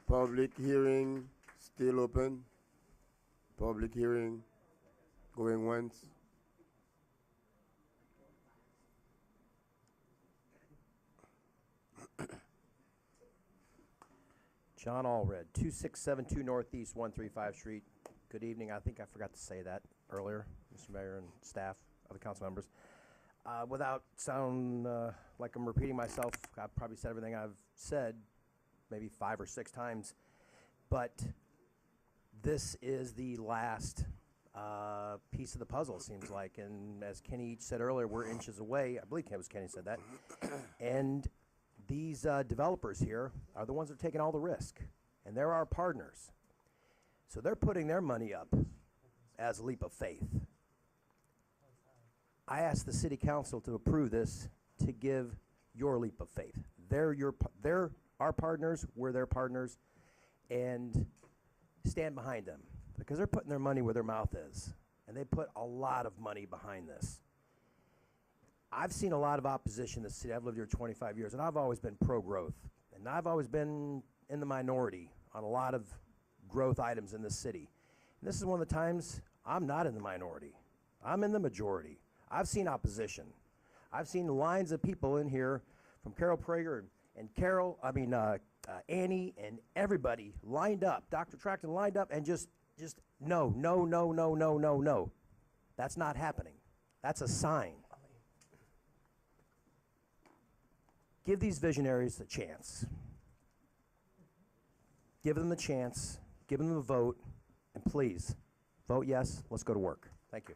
Public hearing still open. Public hearing going once. John Allred, 2672 Northeast 135 Street. Good evening. I think I forgot to say that earlier, Mr. Mayor and staff, other council members. Without sound like I'm repeating myself, I've probably said everything I've said maybe 5 or 6 times, but this is the last piece of the puzzle, it seems like. And as Kenny said earlier, we're inches away. I believe it was Kenny said that. And these developers here are the ones that are taking all the risk, and they're our partners. So they're putting their money up as a leap of faith. I asked the city council to approve this to give your leap of faith. They're our partners, we're their partners, and stand behind them because they're putting their money where their mouth is, and they put a lot of money behind this. I've seen a lot of opposition in the city. I've lived here 25 years, and I've always been pro-growth, and I've always been in the minority on a lot of growth items in this city. And this is one of the times I'm not in the minority. I'm in the majority. I've seen opposition. I've seen lines of people in here from Carol Prager and Annie and everybody lined up, Dr. Tracton lined up and just no, no, no, no, no, no, no. That's not happening. That's a sign. Give these visionaries a chance. Give them the chance, give them the vote, and please, vote yes, let's go to work. Thank you.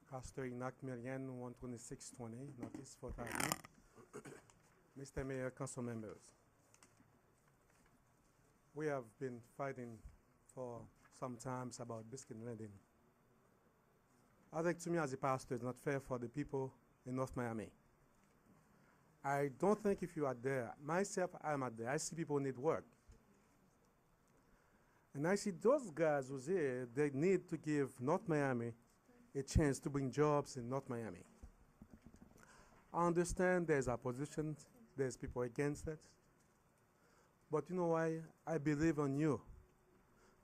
Pastor Enoch Merian, 12620, Northeast 4th Avenue. Mr. Mayor, council members, we have been fighting for some times about Biscuit Landing. I think to me as a pastor, it's not fair for the people in North Miami. I don't think if you are there, myself, I'm out there, I see people need work. And I see those guys who's here, they need to give North Miami a chance to bring jobs in North Miami. I understand there's opposition, there's people against it. But you know why? I believe on you.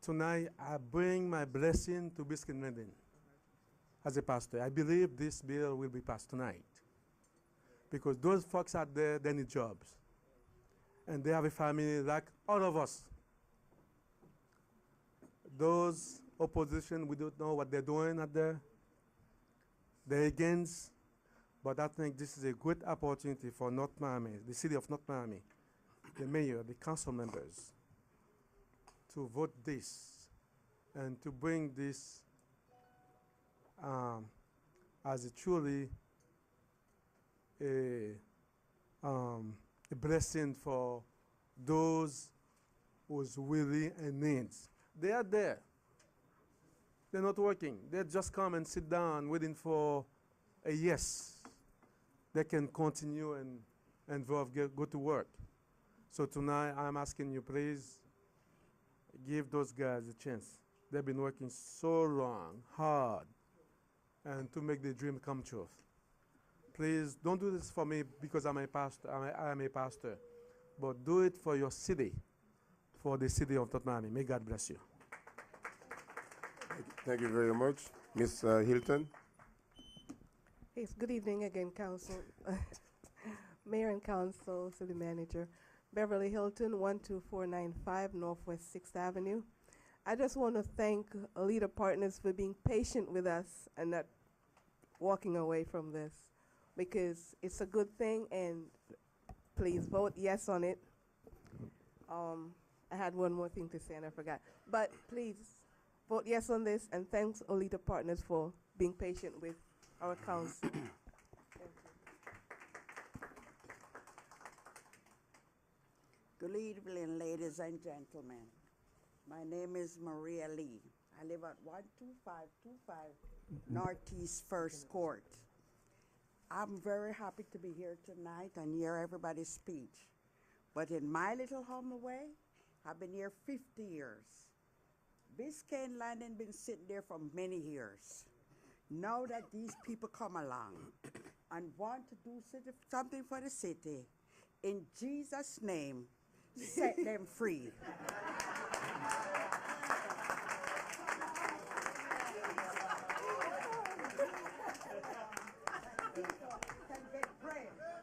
Tonight, I bring my blessing to Biscuit Landing as a pastor. I believe this bill will be passed tonight. Because those folks out there, they need jobs. And they have a family like all of us. Those opposition, we don't know what they're doing out there. They're against. But I think this is a good opportunity for North Miami, the city of North Miami, the mayor, the council members, to vote this and to bring this as a truly a blessing for those who's willing and needs. They are there. They're not working. They just come and sit down waiting for a yes. They can continue and go to work. So tonight, I'm asking you, please, give those guys a chance. They've been working so long, hard, and to make the dream come true. Please, don't do this for me because I'm a pastor. I'm a pastor. But do it for your city, for the city of North Miami. May God bless you. Thank you very much. Ms. Hilton. Yes, good evening again, Council. Mayor and Council, City Manager. Beverly Hilton, 12495 Northwest 6th Avenue. I just want to thank Leader Partners for being patient with us and not walking away from this, because it's a good thing, and please vote yes on it. I had one more thing to say and I forgot. But please vote yes on this, and thanks Olita Partners for being patient with our council. Good evening, ladies and gentlemen. My name is Maria Lee. I live at 12525 Northeast First Court. I'm very happy to be here tonight and hear everybody's speech. But in my little humble way, I've been here 50 years. Biscayne Landing been sitting there for many years. Now that these people come along and want to do something for the city, in Jesus' name, set them free.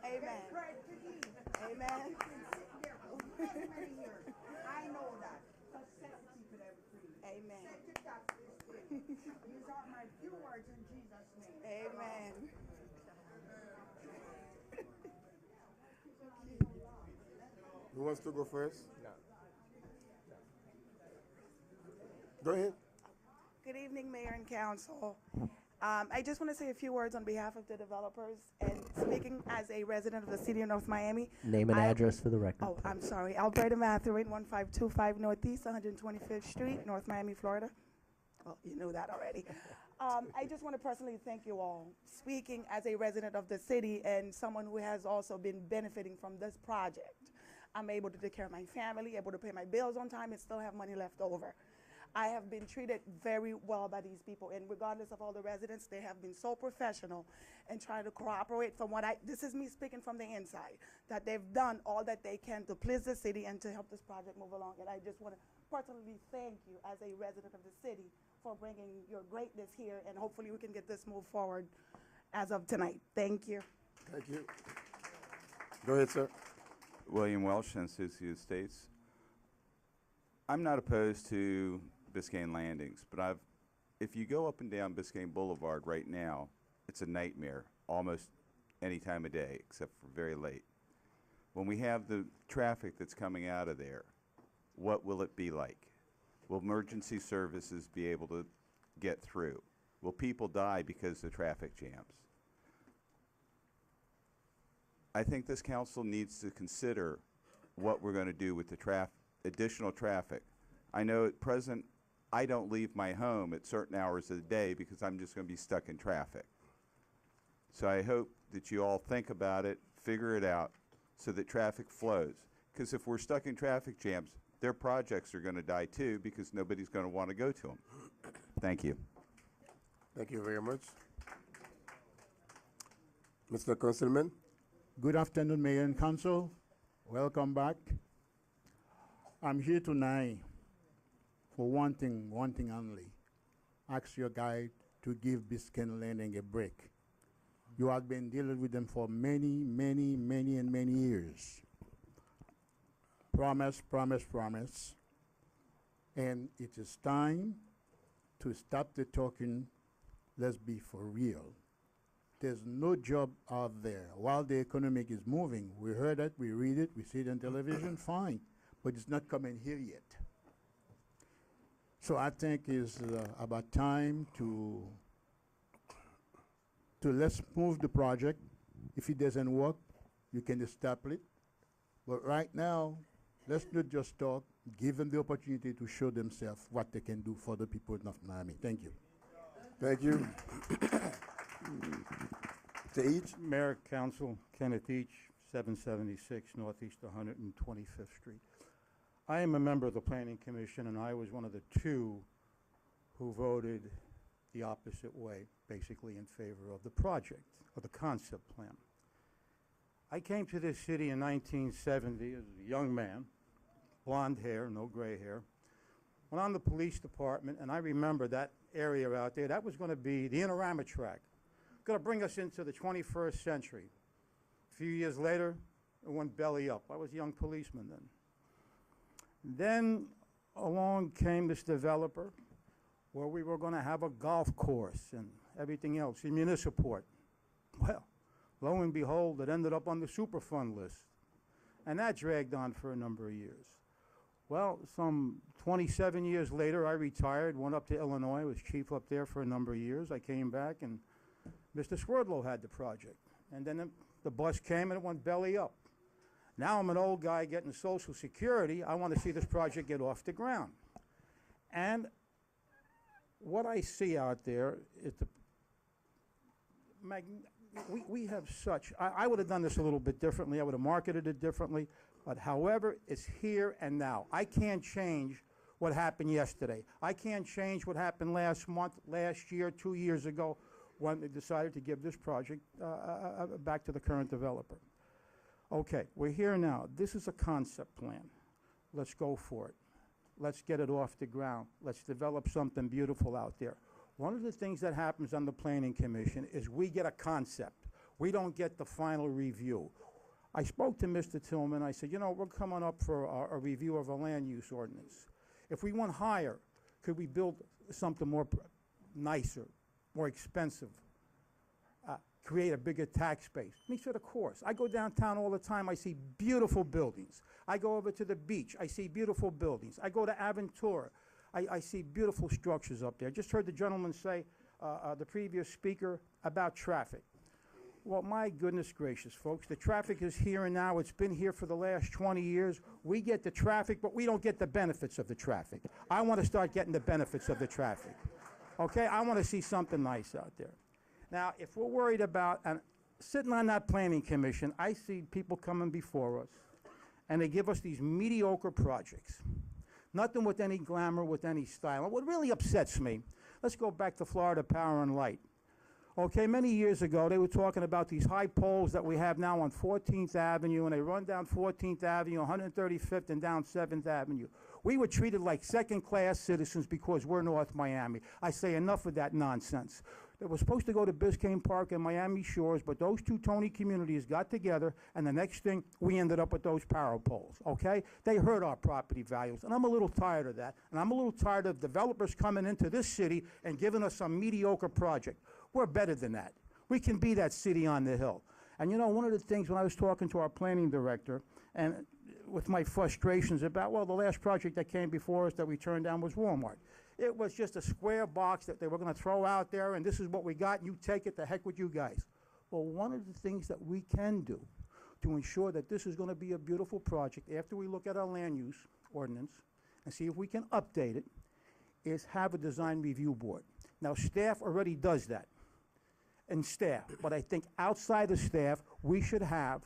Amen. Amen. I know that. So set the people them free. Amen. Set your taxes free. These are my few words in Jesus' name. Amen. Who wants to go first? Go ahead. Good evening, Mayor and Council. I just want to say a few words on behalf of the developers and speaking as a resident of the city of North Miami. Name and address for the record. Oh, I'm sorry. Alberta Mathurin, 1525 Northeast, 125th Street, North Miami, Florida. Well, you knew that already. I just want to personally thank you all. Speaking as a resident of the city and someone who has also been benefiting from this project, I'm able to take care of my family, able to pay my bills on time, and still have money left over. I have been treated very well by these people, and regardless of all the residents, they have been so professional and trying to cooperate from this is me speaking from the inside, that they've done all that they can to please the city and to help this project move along. And I just want to personally thank you as a resident of the city for bringing your greatness here, and hopefully we can get this moved forward as of tonight. Thank you. Thank you. Go ahead, sir. William Welsh, Associated States. I'm not opposed to Biscayne Landings, but if you go up and down Biscayne Boulevard right now, it's a nightmare almost any time of day except for very late. When we have the traffic that's coming out of there, what will it be like? Will emergency services be able to get through? Will people die because of traffic jams? I think this council needs to consider what we're going to do with the additional traffic. I know at present I don't leave my home at certain hours of the day because I'm just going to be stuck in traffic. So I hope that you all think about it, figure it out so that traffic flows. Because if we're stuck in traffic jams, their projects are going to die too because nobody's going to want to go to them. Thank you. Thank you very much. Mr. Councilman? Good afternoon, Mayor and Council. Welcome back. I'm here tonight for one thing only. Ask your guy to give Biscayne Landing a break. You have been dealing with them for many years. Promise. And it is time to stop the talking. Let's be for real. There's no job out there. While the economic is moving, we heard it, we read it, we see it on television, fine. But it's not coming here yet. So I think it's about time to let's move the project. If it doesn't work, you can stop it. But right now, let's not just talk. Give them the opportunity to show themselves what they can do for the people of North Miami. Thank you. Thank you. To each? Mayor, Council, Kenneth Each, 776 Northeast 125th Street. I am a member of the Planning Commission, and I was one of the two who voted the opposite way, basically in favor of the project, or the concept plan. I came to this city in 1970 as a young man, blonde hair, no gray hair. Went on the police department, and I remember that area out there. That was going to be the Inter-Rama track, going to bring us into the 21st century. A few years later, it went belly up. I was a young policeman then. Then along came this developer where we were going to have a golf course and everything else in Municiport. Well, lo and behold, it ended up on the Superfund list. And that dragged on for a number of years. Well, some 27 years later, I retired, went up to Illinois, was chief up there for a number of years. I came back, and Mr. Swerdlow had the project. And then the bus came, and it went belly up. Now I'm an old guy getting Social Security. I want to see this project get off the ground. And what I see out there is we have such, I would have done this a little bit differently. I would have marketed it differently. But however, it's here and now. I can't change what happened yesterday. I can't change what happened last month, last year, 2 years ago, when they decided to give this project back to the current developer. Okay, we're here now. This is a concept plan. Let's go for it. Let's get it off the ground. Let's develop something beautiful out there. One of the things that happens on the Planning Commission is we get a concept. We don't get the final review. I spoke to Mr. Tillman. I said, you know, we're coming up for a review of a land use ordinance. If we went higher, could we build something more nicer, more expensive, create a bigger tax base? And he said, of course. I go downtown all the time. I see beautiful buildings. I go over to the beach. I see beautiful buildings. I go to Aventura. I see beautiful structures up there. Just heard the gentleman say, the previous speaker, about traffic. Well, my goodness gracious, folks, the traffic is here and now. It's been here for the last 20 years. We get the traffic, but we don't get the benefits of the traffic. I want to start getting the benefits of the traffic. Okay? I want to see something nice out there. Now, if we're worried about, and sitting on that Planning Commission, I see people coming before us, and they give us these mediocre projects. Nothing with any glamour, with any style. And what really upsets me, let's go back to Florida Power and Light. Okay, many years ago, they were talking about these high poles that we have now on 14th Avenue, and they run down 14th Avenue, 135th, and down 7th Avenue. We were treated like second-class citizens because we're North Miami. I say enough of that nonsense. They were supposed to go to Biscayne Park and Miami Shores, but those two Tony communities got together, and the next thing, we ended up with those power poles, okay? They hurt our property values, and I'm a little tired of that, and I'm a little tired of developers coming into this city and giving us some mediocre project. We're better than that. We can be that city on the hill. And you know, one of the things when I was talking to our planning director, and with my frustrations about, well, the last project that came before us that we turned down was Walmart. It was just a square box that they were going to throw out there, and this is what we got, and you take it, the heck with you guys. Well, one of the things that we can do to ensure that this is going to be a beautiful project, after we look at our land use ordinance and see if we can update it, is have a design review board. Now, staff already does that, and staff, but I think outside the staff, we should have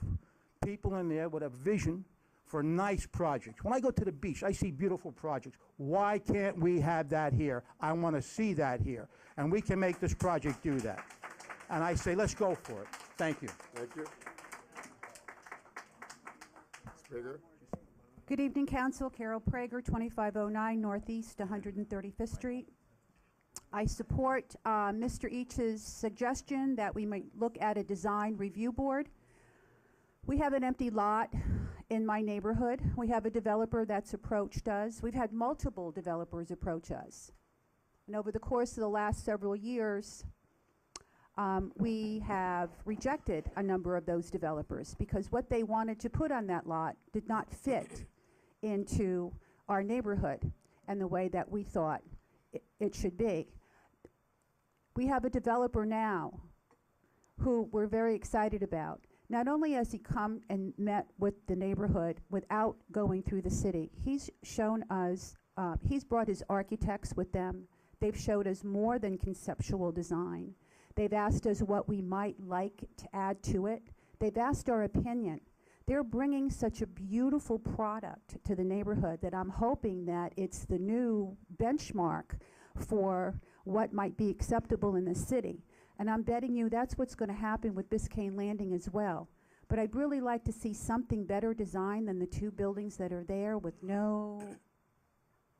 people in there with a vision for nice projects. When I go to the beach, I see beautiful projects. Why can't we have that here? I want to see that here. And we can make this project do that. And I say, let's go for it. Thank you. Thank you. Speaker. Good evening, Council. Carol Prager, 2509 Northeast 135th Street. I support Mr. Each's suggestion that we might look at a design review board. We have an empty lot in my neighborhood. We have a developer that's approached us. We've had multiple developers approach us. And over the course of the last several years, we have rejected a number of those developers because what they wanted to put on that lot did not fit into our neighborhood and the way that we thought it should be. We have a developer now who we're very excited about. Not only has he come and met with the neighborhood without going through the city, he's shown us, he's brought his architects with them. They've showed us more than conceptual design. They've asked us what we might like to add to it. They've asked our opinion. They're bringing such a beautiful product to the neighborhood that I'm hoping that it's the new benchmark for what might be acceptable in the city. And I'm betting you that's what's going to happen with Biscayne Landing as well. But I'd really like to see something better designed than the two buildings that are there with no,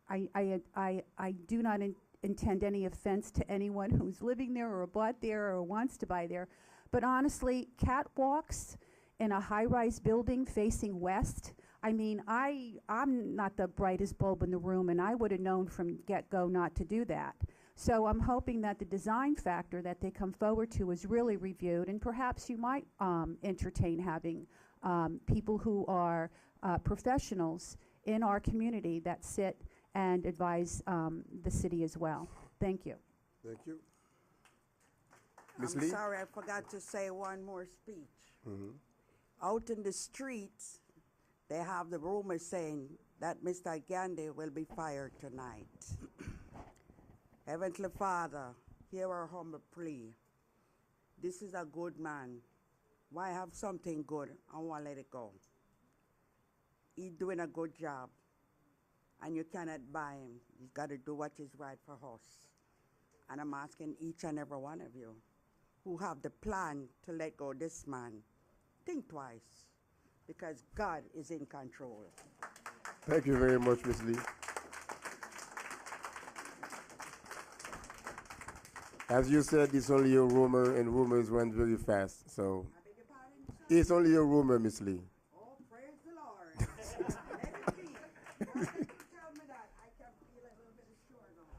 I do not intend any offense to anyone who's living there or bought there or wants to buy there. But honestly, catwalks in a high-rise building facing west, I mean, I'm not the brightest bulb in the room, and I would have known from get-go not to do that. So I'm hoping that the design factor that they come forward to is really reviewed, and perhaps you might entertain having people who are professionals in our community that sit and advise the city as well. Thank you. Thank you. Ms. I'm Lee? sorry, I forgot to say one more speech. Mm-hmm. Out in the streets, they have the rumor saying that Mr. Gandhi will be fired tonight. Heavenly Father, hear our humble plea. This is a good man. Why have something good? I want to let it go. He's doing a good job. and you cannot buy him. You've got to do what is right for us. And I'm asking each and every one of you who have the plan to let go this man, think twice, because God is in control. Thank you very much, Ms. Lee. As you said, it's only a rumor, and rumors run very fast. So I beg your pardon? it's only a rumor, Ms. Lee. Oh, praise the Lord. Let it be. Why did you tell me that? I can feel a little bit of sure now.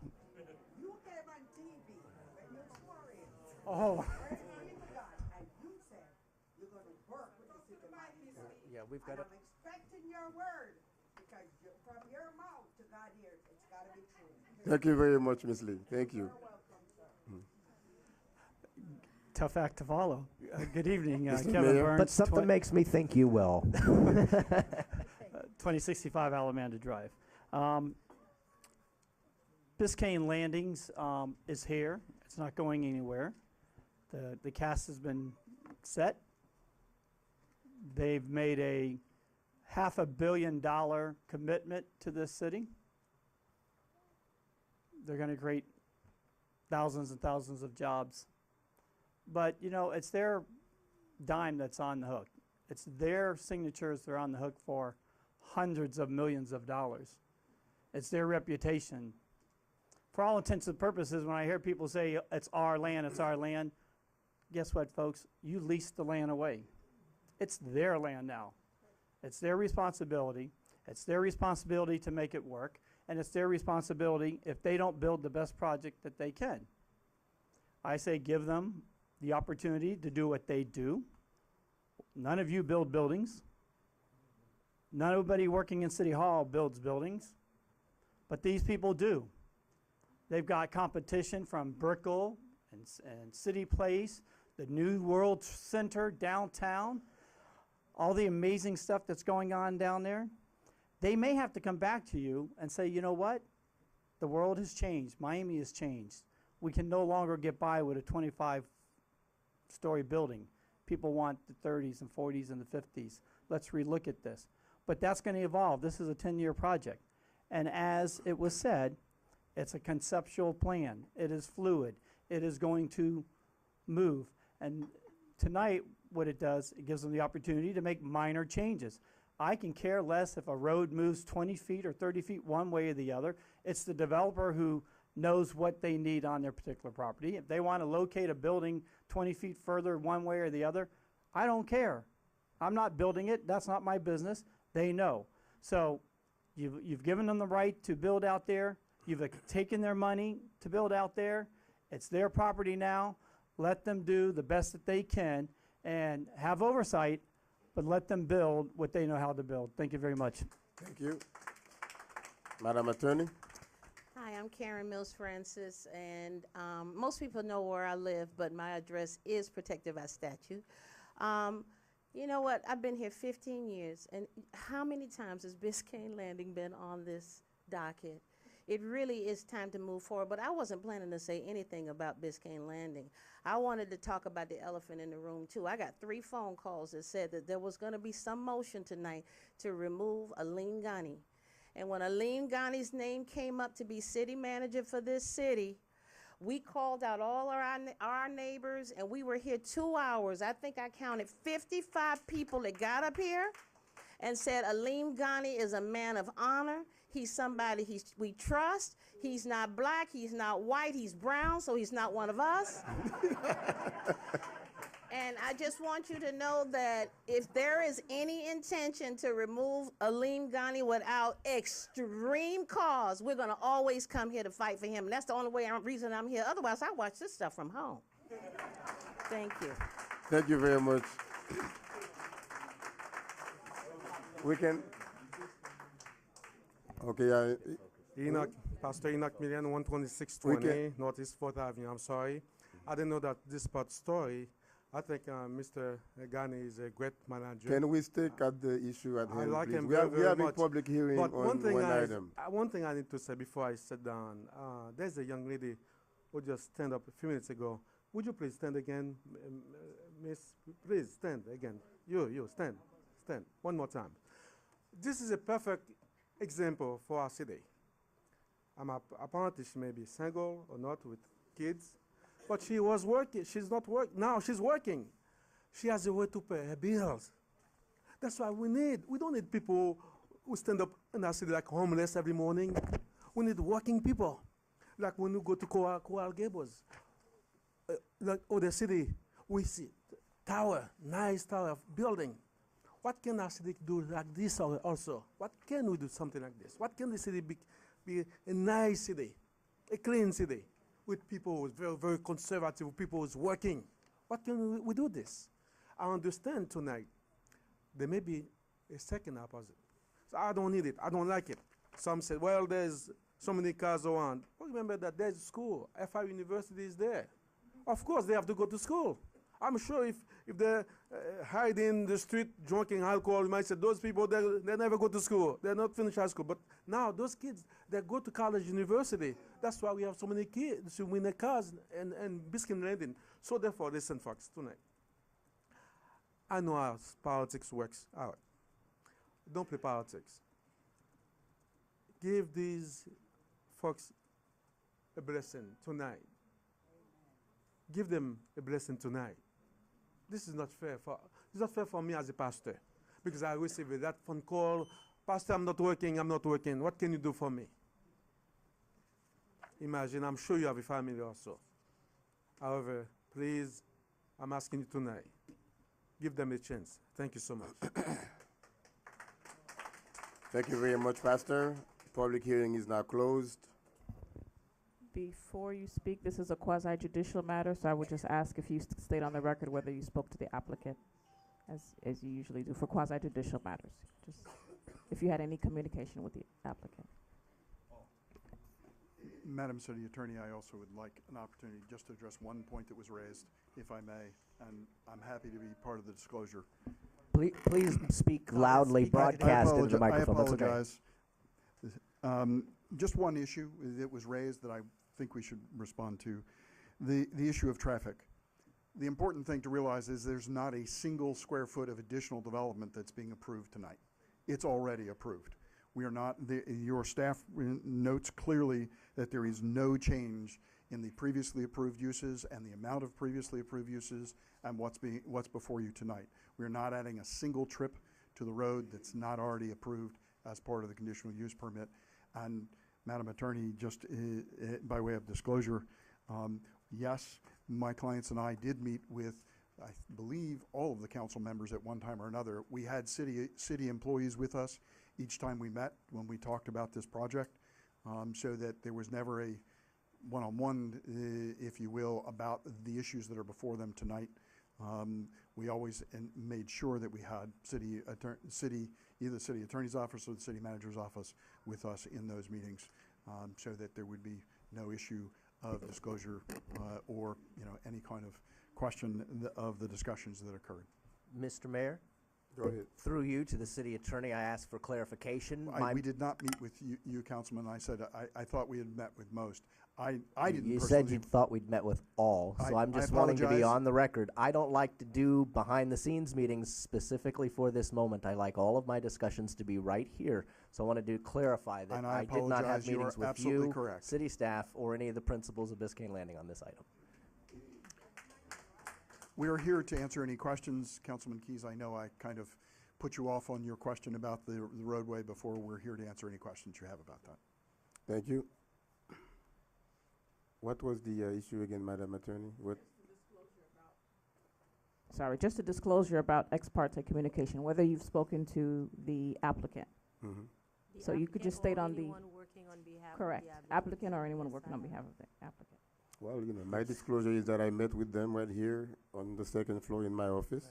You came on TV when you swore it. Oh. Praise be to God. And you said you're going to work with the city manager. Yeah, we've And got I'm expecting your word because from your mouth to God ears, it's got to be true. Thank you very much, Ms. Lee. Thank you. You're welcome, sir. Tough act to follow. Good evening, Mr. Kevin Mayor. Burns. But something makes me think you will. 2065 Alamanda Drive. Biscayne Landings is here. It's not going anywhere. The cast has been set. They've made a $500 million commitment to this city. They're going to create thousands and thousands of jobs. But, you know, it's their dime that's on the hook. It's their signatures they're on the hook for hundreds of millions of dollars. It's their reputation. For all intents and purposes, when I hear people say, it's our land, guess what, folks? You leased the land away. It's their land now. It's their responsibility. It's their responsibility to make it work. And it's their responsibility if they don't build the best project that they can. I say give them the opportunity to do what they do. None of you build buildings. Nobody working in City Hall builds buildings. But these people do. They've got competition from Brickell and City Place, the New World Center downtown, all the amazing stuff that's going on down there. They may have to come back to you and say, you know what? The world has changed. Miami has changed. We can no longer get by with a 25-story building. People want the 30s and 40s and the 50s. Let's relook at this. But that's going to evolve. This is a 10-year project. And as it was said, it's a conceptual plan. It is fluid. It is going to move. And tonight, what it does, it gives them the opportunity to make minor changes. I can care less if a road moves 20 feet or 30 feet one way or the other. It's the developer who knows what they need on their particular property. If they want to locate a building 20 feet further one way or the other, I don't care. I'm not building it. That's not my business. They know. So you've given them the right to build out there. You've taken their money to build out there. It's their property now. Let them do the best that they can and have oversight, but let them build what they know how to build. Thank you very much. Thank you. Madam Attorney? Hi, I'm Karen Mills Francis, and most people know where I live, but my address is protected by statute. You know what? I've been here 15 years, and how many times has Biscayne Landing been on this docket? It really is time to move forward, but I wasn't planning to say anything about Biscayne Landing. I wanted to talk about the elephant in the room, too. I got 3 phone calls that said that there was going to be some motion tonight to remove Aline Ghani. And when Aline Ghani's name came up to be city manager for this city, we called out all our neighbors, and we were here 2 hours. I think I counted 55 people that got up here and said Aline Ghani is a man of honor. He's somebody we trust. He's not black, he's not white, he's brown, so he's not one of us. And I just want you to know that if there is any intention to remove Aline Ghani without extreme cause, we're going to always come here to fight for him. And that's the only reason I'm here. Otherwise, I watch this stuff from home. Thank you. Thank you very much. We can. Okay, Pastor Enoch Millian, 12620 Northeast 4th Avenue. I'm sorry. I didn't know that this part story. I think Mr. Ghani is a great manager. Can we stick at the issue at hand, I like please? him We very, have very a much. public hearing But on item. one thing I need to say before I sit down, there's a young lady who just stand up a few minutes ago. Would you please stand again, miss? Please stand again. You, stand. One more time. This is a perfect example for our city. Apparently she may be single or not with kids, but she was working. She's not working. Now she's working. She has a way to pay her bills. That's why we don't need people who stand up in our city like homeless every morning. We need working people. Like when we go to Coral Gables, like other city, we see tower, nice tower building. What can our city do like this also? What can we do something like this? What can the city be a nice city, a clean city, with people who are very, very conservative, people who's working? What can we do this? I understand tonight there may be a second opposite. So I don't need it. I don't like it. Some said, well, there's so many cars around. Well, remember that there's school. FI University is there. Of course, they have to go to school. I'm sure if they're hiding in the street drinking alcohol, you might say those people, they never go to school. They're not finished high school. But now those kids, they go to college, university. That's why we have so many kids, so many cars and Biscayne Landing. So therefore, listen, folks, tonight. I know how politics works out. Don't play politics. Give these folks a blessing tonight. Give them a blessing tonight. This is not fair for me as a pastor, because I receive that phone call, Pastor, I'm not working. What can you do for me? Imagine, I'm sure you have a family also. However, please, I'm asking you tonight, give them a chance. Thank you so much. Thank you very much, Pastor. Public hearing is now closed. Before you speak, this is a quasi-judicial matter, so I would just ask if you state on the record whether you spoke to the applicant, as you usually do for quasi-judicial matters. Just if you had any communication with the applicant. Madam City Attorney, I also would like an opportunity just to address one point that was raised, if I may, and I'm happy to be part of the disclosure. Please speak loudly, broadcast into the microphone. I apologize. Just one issue that was raised that I think we should respond to, the issue of traffic. The important thing to realize is there's not a single square foot of additional development that's being approved tonight. It's already approved. We are not, your staff notes clearly that there is no change in the previously approved uses and the amount of previously approved uses and what's before you tonight. We are not adding a single trip to the road that's not already approved as part of the conditional use permit. And Madam Attorney, just by way of disclosure, yes, my clients and I did meet with, I believe, all of the council members at one time or another. We had city employees with us each time we met when we talked about this project, so that there was never a one-on-one, if you will, about the issues that are before them tonight. We always made sure that we had either the city attorney's office or the city manager's office with us in those meetings, so that there would be no issue of disclosure or any kind of question of the discussions that occurred. Mr. Mayor? Go ahead. Through you to the city attorney, I asked for clarification. We did not meet with you, Councilman. I said I thought we had met with most. I didn't. You said you thought we'd met with all, so I'm just wanting to be on the record. I don't like to do behind-the-scenes meetings specifically for this moment. I like all of my discussions to be right here. So I wanted to clarify that I did not have meetings with you, city staff, or any of the principals of Biscayne Landing on this item. We are here to answer any questions. Councilman Keys, I know I kind of put you off on your question about the roadway before. We're here to answer any questions you have about that. Thank you. What was the issue again, Madam Attorney? What? Sorry, just a disclosure about ex parte communication, whether you've spoken to the applicant. Mm-hmm. So you could just state on the working on behalf correct of the applicant or anyone working on behalf of the applicant. Well, my disclosure is that I met with them right here on the second floor in my office.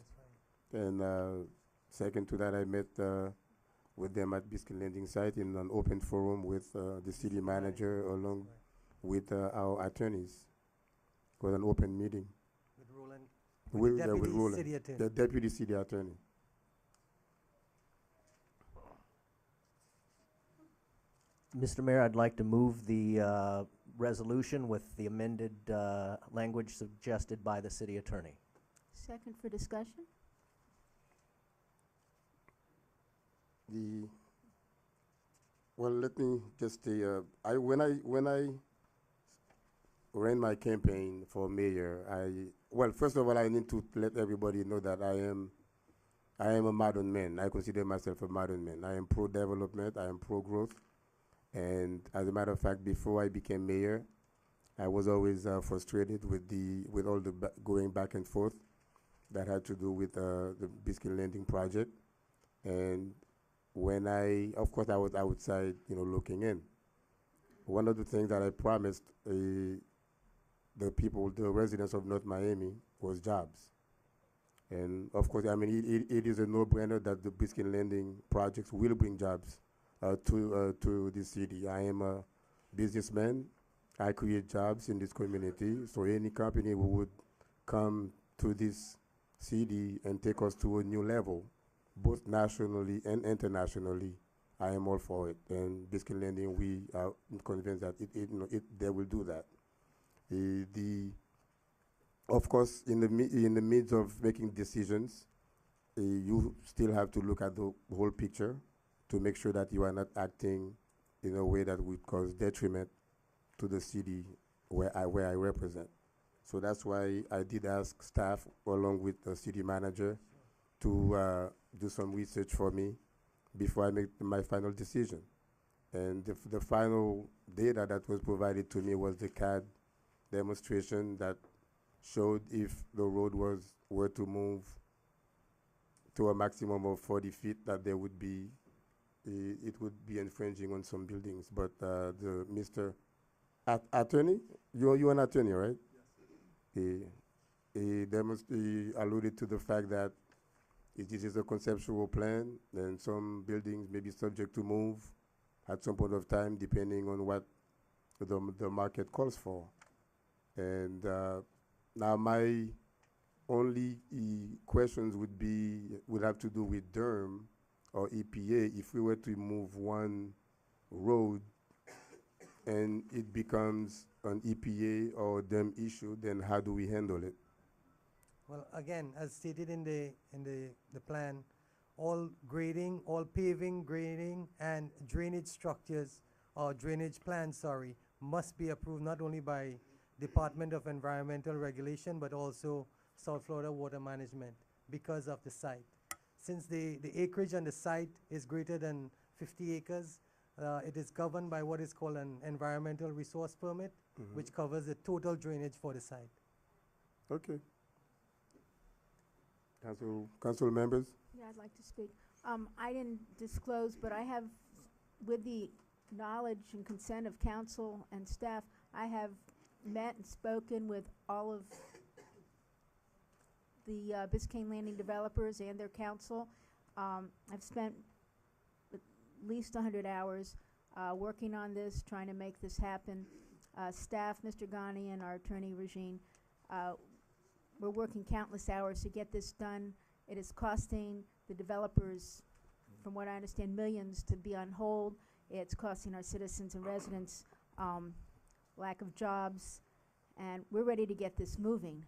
And second to that, I met with them at Biscayne Landing site in an open forum with the city manager along with our attorneys. It was an open meeting. With Roland? With Deputy Roland, City Attorney. the Deputy City Attorney. Mr. Mayor, I'd like to move the resolution with the amended language suggested by the city attorney. Second for discussion. Well, let me just say, when I ran my campaign for mayor, well, first of all, I need to let everybody know that I am a modern man. I consider myself a modern man. I am pro-development. I am pro-growth. And as a matter of fact, before I became mayor, I was always frustrated with all the going back and forth that had to do with the Biscayne Landing project. And when of course, I was outside, looking in. One of the things that I promised the people, the residents of North Miami, was jobs. And of course, I mean, it is a no-brainer that the Biscayne Landing projects will bring jobs to the city. I am a businessman. I create jobs in this community. So any company who would come to this city and take us to a new level, both nationally and internationally, I am all for it. And Biscayne Landing, we are convinced that they will do that. Of course, in the midst of making decisions, you still have to look at the whole picture to make sure that you are not acting in a way that would cause detriment to the city where I represent. So that's why I did ask staff, along with the city manager, to do some research for me before I make my final decision. And the final data that was provided to me was the CAD demonstration that showed if the road were to move to a maximum of 40 feet, that there would be, it would be infringing on some buildings. But the Mr. Attorney, you're an attorney, right? Yes. He alluded to the fact that this is a conceptual plan, and some buildings may be subject to move at some point of time, depending on what the market calls for. And now my only questions would have to do with DERM or EPA. If we were to move one road and it becomes an EPA or DERM issue, then how do we handle it? Well, again, as stated in the plan, all grading, all paving, grading, and drainage structures, or drainage plans, sorry, must be approved not only by Department of Environmental Regulation, but also South Florida Water Management because of the site. Since the acreage on the site is greater than 50 acres, it is governed by what is called an environmental resource permit, which covers the total drainage for the site. Okay. Council members? Yeah, I'd like to speak. I didn't disclose, but I have, with the knowledge and consent of council and staff, I have met and spoken with all of the Biscayne Landing developers and their council. I've spent at least 100 hours working on this, trying to make this happen. Staff, Mr. Ghani and our attorney, Regine, we're working countless hours to get this done. It is costing the developers, from what I understand, millions to be on hold. It's costing our citizens and residents lack of jobs, and we're ready to get this moving.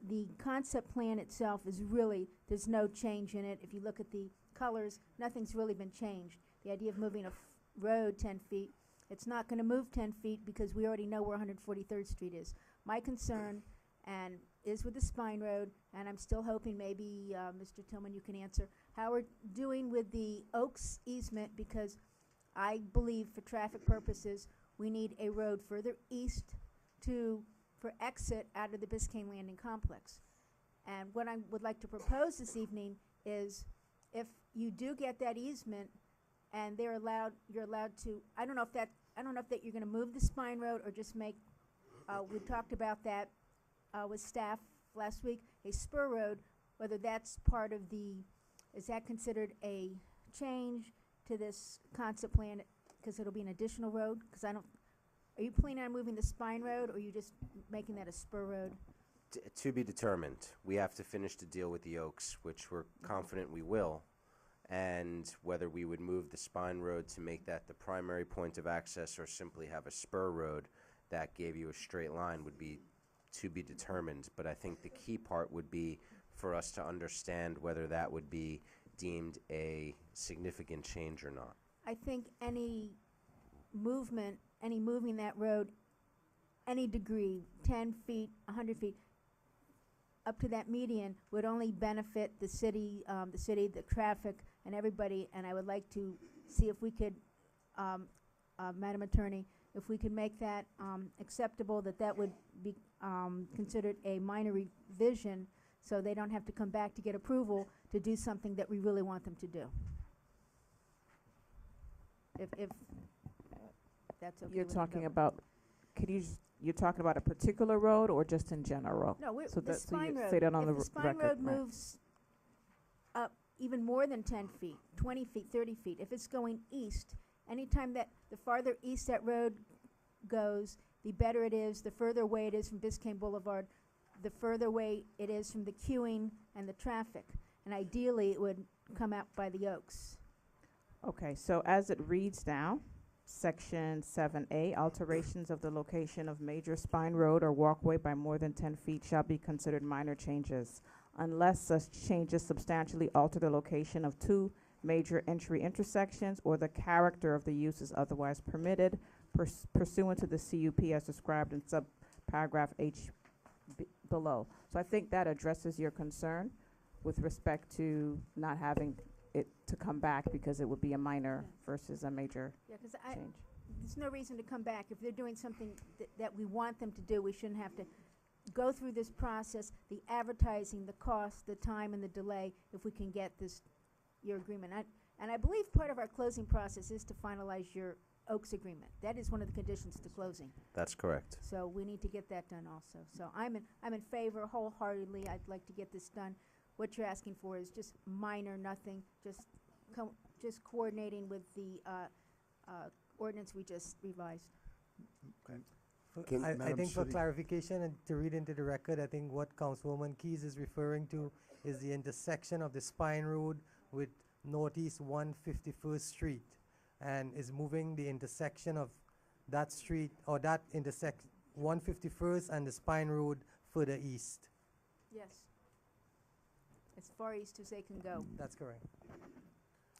The concept plan itself is really, there's no change in it. If you look at the colors, nothing's really been changed. The idea of moving a road 10 feet, it's not going to move 10 feet because we already know where 143rd Street is. My concern is with the Spine Road, and I'm still hoping maybe, Mr. Tillman, you can answer, how we're doing with the Oaks easement, because I believe for traffic purposes, we need a road further east for exit out of the Biscayne Landing complex. And what I would like to propose this evening is, if you do get that easement and you're allowed to, I don't know if that you're going to move the Spine Road or just make, we talked about that with staff last week, a spur road, whether that's part of is that considered a change to this concept plan, because it'll be an additional road? Because are you planning on moving the Spine Road, or are you just making that a spur road? To be determined. We have to finish the deal with the Oaks, which we're confident we will. And whether we would move the Spine Road to make that the primary point of access, or simply have a spur road that gave you a straight line, would be to be determined. But I think the key part would be for us to understand whether that would be deemed a significant change or not. I think any moving that road, any degree, 10 feet, 100 feet, up to that median would only benefit the city, the traffic, and everybody. And I would like to see if we could, Madam Attorney, if we could make that acceptable, that would be considered a minor revision, so they don't have to come back to get approval to do something that we really want them to do. If that's okay. You're with the talking government. about, you're talking about a particular road or just in general? No, So the that, so spine you road. say that on If the the r- spine record, road right. moves up even more than 10 feet, 20 feet, 30 feet, if it's going east, anytime that the farther east that road goes, the better it is, the further away it is from Biscayne Boulevard, the further away it is from the queuing and the traffic. And ideally, it would come out by the Oaks. Okay, so as it reads now, Section 7A, alterations of the location of major spine road or walkway by more than 10 feet shall be considered minor changes unless such changes substantially alter the location of two major entry intersections or the character of the use is otherwise permitted pursuant to the CUP as described in subparagraph H below. So I think that addresses your concern with respect to not having it to come back because it would be a minor versus a major Yeah, because change. there's no reason to come back. If they're doing something that we want them to do, we shouldn't have to go through this process, the advertising, the cost, the time, and the delay, if we can get your agreement. And I believe part of our closing process is to finalize your Oaks agreement. That is one of the conditions to closing. That's correct. So we need to get that done also. So I'm in favor wholeheartedly. I'd like to get this done. What you're asking for is just minor, nothing, just coordinating with the ordinance we just revised. Okay. Can- I Madam think for City- clarification and to read into the record, I think what Councilwoman Keys is referring to is the intersection of the Spine Road with Northeast 151st Street, and is moving the intersection of that street, or that intersection, 151st and the Spine Road further east. Yes. As far east as they can go. That's correct.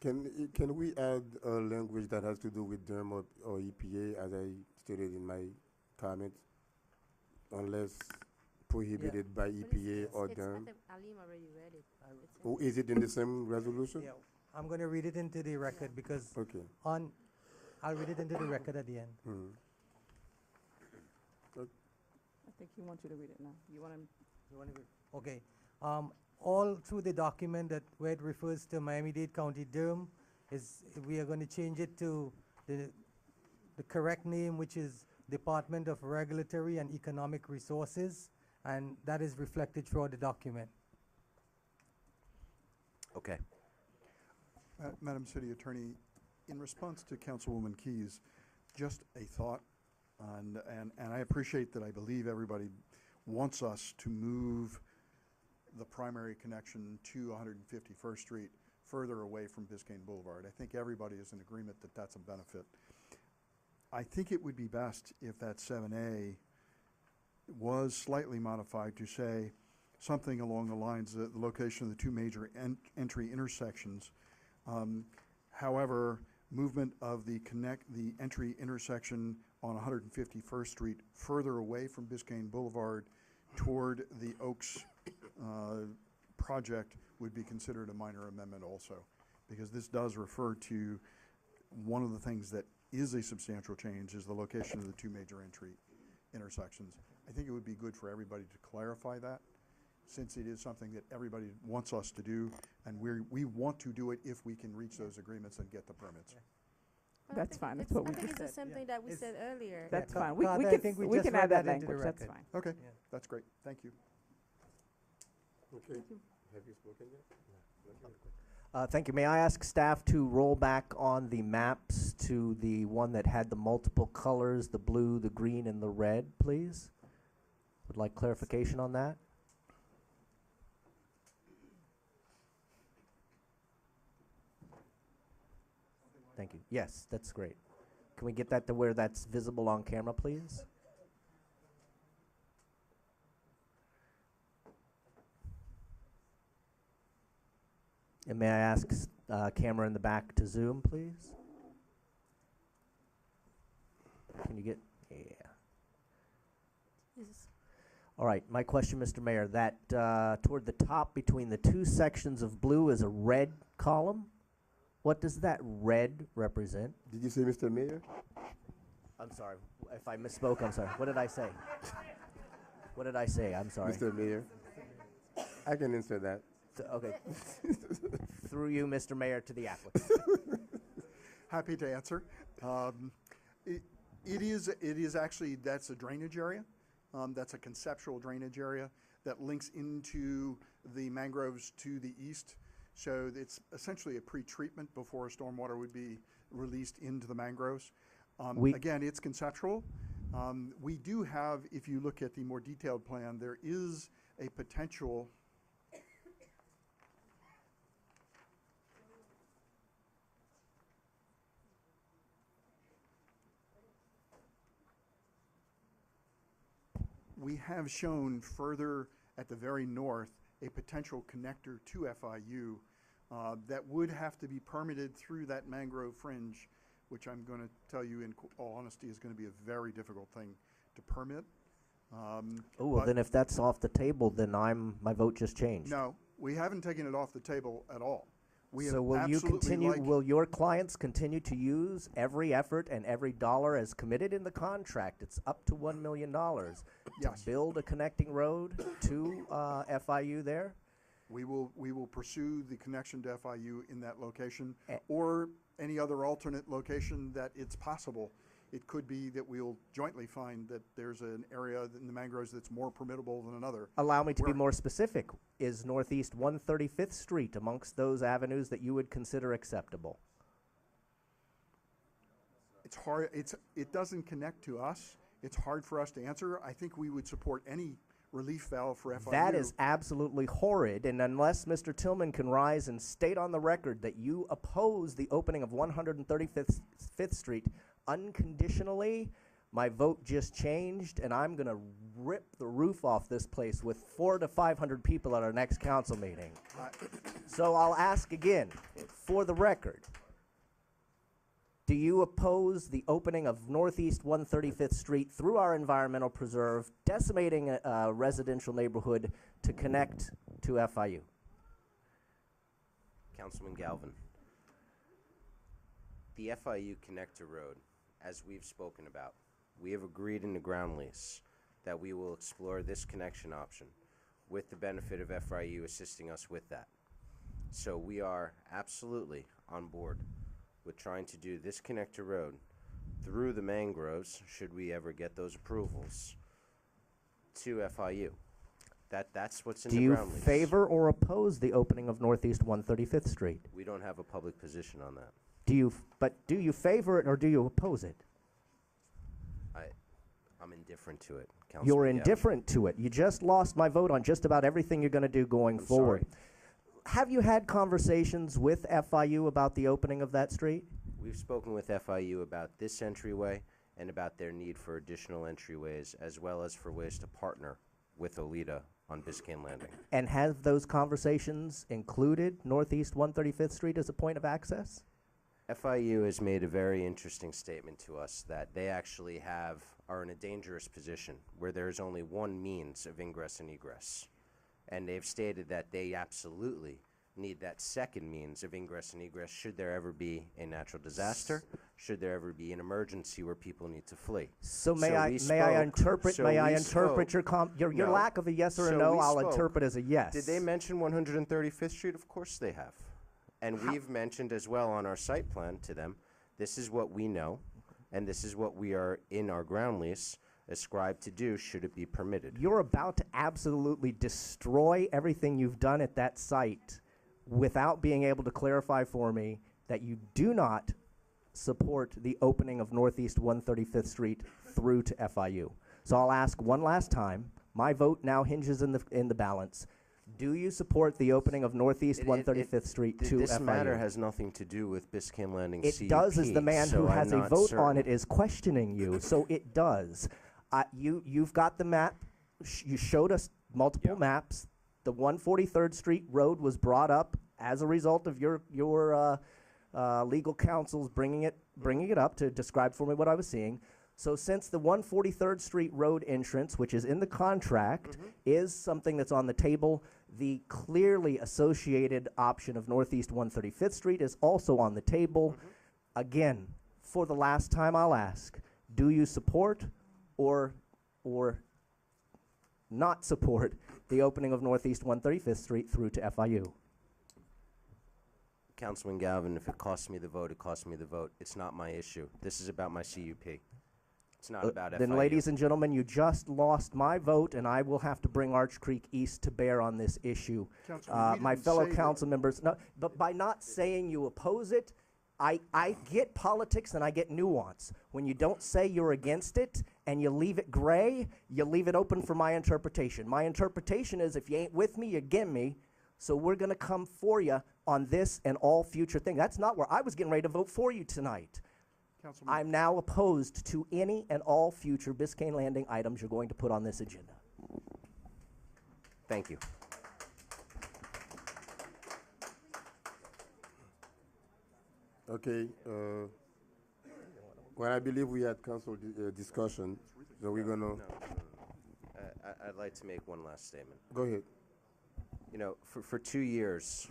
Can we add a language that has to do with DERM or EPA, as I stated in my comment, unless prohibited by EPA or DERM? Alim already read it. Or is it in the same resolution? Yeah, I'm going to read it into the record because Okay. I'll read it into the record at the end. Mhm. I think he wants you to read it now. You want to? Okay. All through the document that where it refers to Miami-Dade County Durham, we are going to change it to the correct name, which is Department of Regulatory and Economic Resources, and that is reflected throughout the document. Okay. Madam City Attorney, in response to Councilwoman Keys, just a thought, and I appreciate that I believe everybody wants us to move the primary connection to 151st Street further away from Biscayne Boulevard. I think everybody is in agreement that that's a benefit. I think it would be best if that 7A was slightly modified to say something along the lines of the location of the two major entry intersections. However, movement of the entry intersection on 151st Street further away from Biscayne Boulevard toward the Oaks project would be considered a minor amendment also, because this does refer to one of the things that is a substantial change is the location of the two major entry intersections. I think it would be good for everybody to clarify that, since it is something that everybody wants us to do, and we want to do it if we can reach those agreements and get the permits. That's fine. That's what we I think just it's the said. same thing that we said earlier. That's Yeah, fine. We Carter, I can, think we we just can read add that that into the language. That's record. fine. Okay, Yeah. that's great. Thank you. Okay. Have you spoken yet? Thank you. May I ask staff to roll back on the maps to the one that had the multiple colors, the blue, the green, and the red, please? Would like clarification on that? Thank you. Yes, that's great. Can we get that to where that's visible on camera, please? And may I ask camera in the back to zoom, please? Can you get, yeah. All right, my question, Mr. Mayor, that toward the top between the two sections of blue is a red column. What does that red represent? Did you say Mr. Mayor? I'm sorry, if I misspoke, I'm sorry. What did I say? What did I say? I'm sorry. Mr. Mayor. I can answer that. Okay. Through you, Mr. Mayor, to the applicant. Happy to answer. It is actually, that's a drainage area. That's a conceptual drainage area that links into the mangroves to the east. So it's essentially a pre-treatment before stormwater would be released into the mangroves. Again, it's conceptual. We do have, if you look at the more detailed plan, there is a potential we have shown further at the very north a potential connector to FIU that would have to be permitted through that mangrove fringe, which I'm going to tell you in all honesty is going to be a very difficult thing to permit. Oh, well, then if that's off the table, then my vote just changed. No, we haven't taken it off the table at all. So will your clients continue to use every effort and every dollar as committed in the contract? It's up to $1 million to build a connecting road to FIU there? We will pursue the connection to FIU in that location or any other alternate location that it's possible. It could be that we'll jointly find that there's an area in the mangroves that's more permittable than another. Allow me to be more specific. Is Northeast 135th Street amongst those avenues that you would consider acceptable? It's hard. It doesn't connect to us. It's hard for us to answer. I think we would support any relief valve for FIU. That is absolutely horrid, and unless Mr. Tillman can rise and state on the record that you oppose the opening of 135th Street unconditionally, my vote just changed, and I'm going to rip the roof off this place with 400 to 500 people at our next council meeting. So I'll ask again, for the record, do you oppose the opening of Northeast 135th Street through our environmental preserve, decimating a residential neighborhood to connect to FIU? Councilman Galvin. The FIU Connector Road, as we've spoken about, we have agreed in the ground lease that we will explore this connection option with the benefit of FIU assisting us with that. So we are absolutely on board with trying to do this connector road through the mangroves, should we ever get those approvals, to FIU. That's what's in the ground lease. Do you favor or oppose the opening of Northeast 135th Street? We don't have a public position on that. Do you favor it or do you oppose it? I'm indifferent to it, Councilman. You're indifferent to it. You just lost my vote on just about everything you're going to do going forward. Have you had conversations with FIU about the opening of that street? We've spoken with FIU about this entryway and about their need for additional entryways, as well as for ways to partner with OLEDA on Biscayne Landing. And have those conversations included Northeast 135th Street as a point of access? FIU has made a very interesting statement to us that they actually are in a dangerous position where there's only one means of ingress and egress. And they've stated that they absolutely need that second means of ingress and egress should there ever be a natural disaster, should there ever be an emergency where people need to flee. So may I interpret your lack of a yes or a no, I'll interpret as a yes. Did they mention 135th Street? Of course they have. And we've mentioned as well on our site plan to them, this is what we know, and this is what we are in our ground lease ascribed to do should it be permitted. You're about to absolutely destroy everything you've done at that site without being able to clarify for me that you do not support the opening of Northeast 135th Street through to FIU. So I'll ask one last time. My vote now hinges in the balance. Do you support the opening of Northeast 135th Street to this FIU? matter has nothing to do with Biscayne Landing It CUP, does, as the man who so has I'm a not vote certain. on it is questioning you. So it does. You've got the map. You showed us multiple maps. The 143rd Street Road was brought up as a result of your legal counsel's bringing it up to describe for me what I was seeing. So since the 143rd Street Road entrance, which is in the contract, is something that's on the table, the clearly associated option of Northeast 135th Street is also on the table. Again, for the last time I'll ask, do you support or not support the opening of Northeast 135th Street through to FIU? Councilman Galvin, if it costs me the vote, it costs me the vote. It's not my issue. This is about my CUP. It's not about Then, FIU. ladies and gentlemen, you just lost my vote, and I will have to bring Arch Creek East to bear on this issue. Councilman, we My didn't fellow say that- council members, no, but by not saying you oppose it, I get politics and I get nuance. When you don't say you're against it and you leave it gray, you leave it open for my interpretation. My interpretation is if you ain't with me, you're against me. So we're going to come for you on this and all future things. That's not where I was getting ready to vote for you tonight. Councilman, I'm now opposed to any and all future Biscayne Landing items you're going to put on this agenda. Thank you. Okay, well, I believe we had council discussion, so we're gonna, I'd like to make one last statement. go ahead. You know, for 2 years,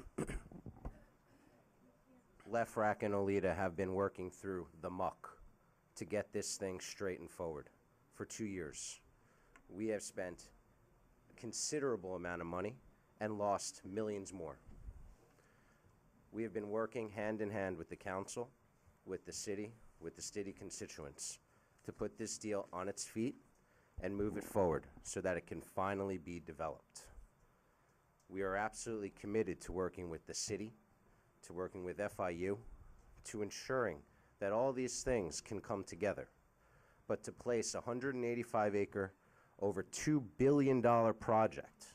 Lefrak and Olita have been working through the muck to get this thing straight and forward. For 2 years. We have spent a considerable amount of money and lost millions more. We have been working hand in hand with the council, with the city constituents to put this deal on its feet and move it forward so that it can finally be developed. We are absolutely committed to working with the city, to working with FIU, to ensuring that all these things can come together. But to place a 185-acre, over $2 billion project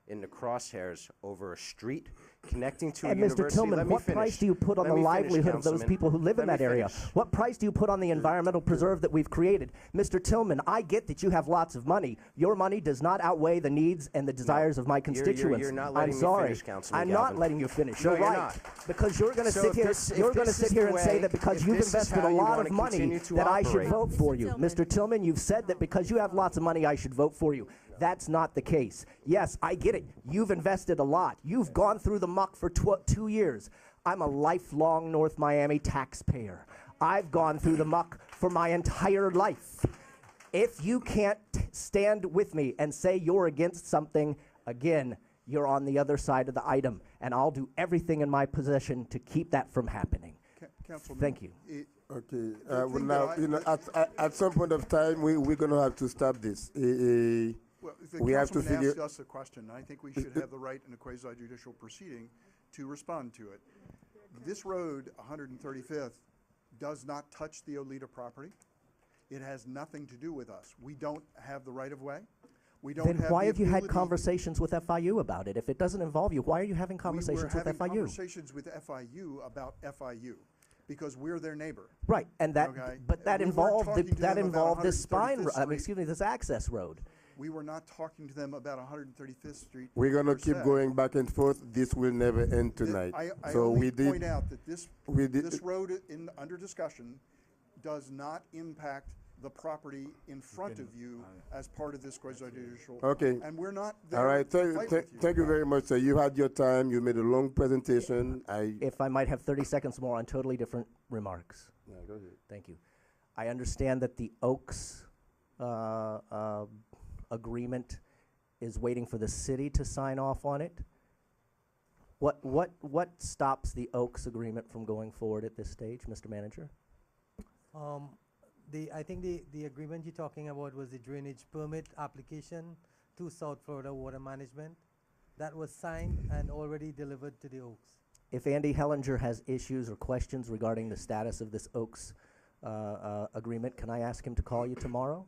in the crosshairs over a street connecting to a And university. Mr. Tillman, Let me what finish. price do you put on Let the me finish, livelihood of those Councilman. people who live in Let that me area? finish. What price do you put on the environmental preserve that we've created? Mr. Tillman, I get that you have lots of money. Your money does not outweigh the needs and the desires of my constituents. You're not I'm letting me sorry. finish, Councilman I'm not Galvin. letting you finish. No, You're you're right. not. Because you're going to So sit if here. this- if You're going to this sit is here the and say way- that because if you've this is invested how a you lot wanna of money continue to that I should operate- vote for you. Mr. Tillman, you've said that because you have lots of money, I should vote for you. That's not the case. Yes, I get it. You've invested a lot. You've gone through the muck for 2 years. I'm a lifelong North Miami taxpayer. I've gone through the muck for my entire life. If you can't stand with me and say you're against something, again, you're on the other side of the item, and I'll do everything in my possession to keep that from happening. Councilman, Thank you. Okay, The well, thing now, that you know, at some point of time, we're gonna have to stop this. Well, the We have to councilman figure. asked us a question. I think we should have the right in a quasi-judicial proceeding to respond to it. This road, 135th, does not touch the Olita property. It has nothing to do with us. We don't have the right-of-way. We don't Then have why the have you had ability- conversations with FIU about it? If it doesn't involve you, why are you having conversations We're with having FIU? conversations with FIU about FIU because we're their neighbor. Right, and that, Okay? but that We weren't involved, talking to that them about involved this 135th spine, Street. excuse me, this access road. We were not talking to them about 135th Street. We're gonna per keep se. going back and forth. This will never end tonight. I So only we did. point out that this road under discussion does not impact the property in front of you as part of this quasi-judicial. Okay. And we're not there All right. to fight with you. Thank you very much, sir. You had your time. You made a long presentation. If I might have 30 seconds more on totally different remarks. Yeah, go ahead. Thank you. I understand that the Oaks agreement is waiting for the city to sign off on it. What stops the Oaks agreement from going forward at this stage, Mr. Manager? I think the agreement you're talking about was the drainage permit application to South Florida Water Management. That was signed and already delivered to the Oaks. If Andy Hellinger has issues or questions regarding the status of this Oaks agreement, can I ask him to call you tomorrow?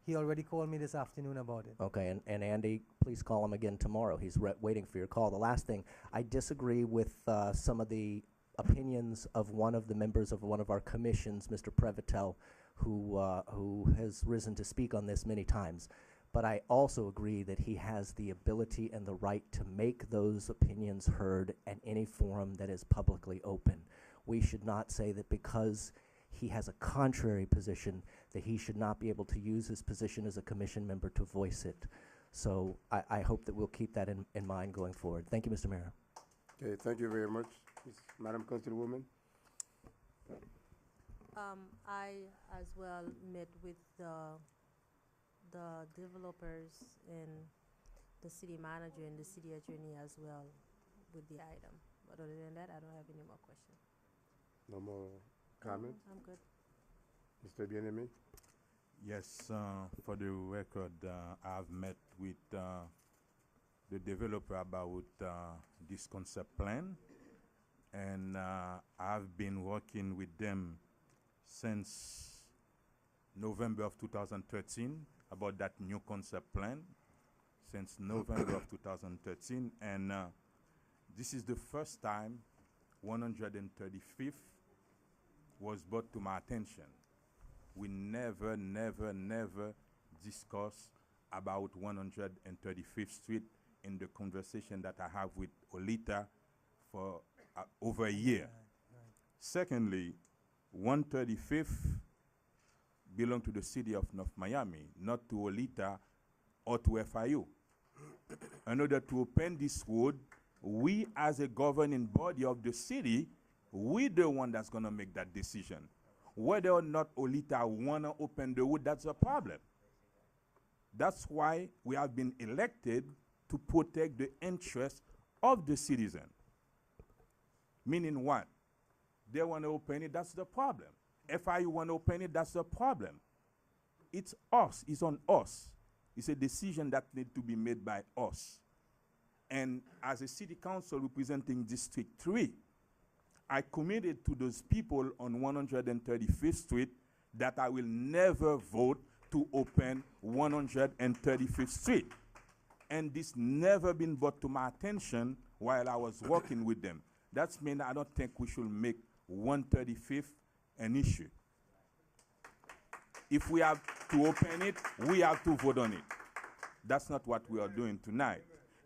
He already called me this afternoon about it. Okay, and Andy, please call him again tomorrow. He's waiting for your call. The last thing, I disagree with some of the opinions of one of the members of one of our commissions, Mr. Previtel, who has risen to speak on this many times. But I also agree that he has the ability and the right to make those opinions heard at any forum that is publicly open. We should not say that because he has a contrary position that he should not be able to use his position as a commission member to voice it. So I hope that we'll keep that in mind going forward. Thank you, Mr. Mayor. Okay, thank you very much, Madam Councilwoman. I as well met with the developers and the city manager and the city attorney as well with the item. But other than that, I don't have any more questions. No more comment? I'm good. Mr. Bien-Aimé? Yes, for the record, I've met with the developer about this concept plan, and I've been working with them since November of 2013 about that new concept plan, since November of 2013, and this is the first time 135th was brought to my attention. We never discuss about 135th Street in the conversation that I have with Olita for over a year. Secondly, 135th belong to the city of North Miami, not to Olita or to FIU. In order to open this road, we as a governing body of the city, we the one that's gonna make that decision. Whether or not Olita wanna open the road, that's a problem. That's why we have been elected to protect the interests of the citizen. Meaning what? They wanna open it, that's the problem. FIU wanna open it, that's the problem. It's us, it's on us. It's a decision that needs to be made by us. And as a city council representing District 3, I committed to those people on 135th Street that I will never vote to open 135th Street. And this never been brought to my attention while I was working with them. That's mean I don't think we should make 135th an issue. If we have to open it, we have to vote on it. That's not what we are doing tonight.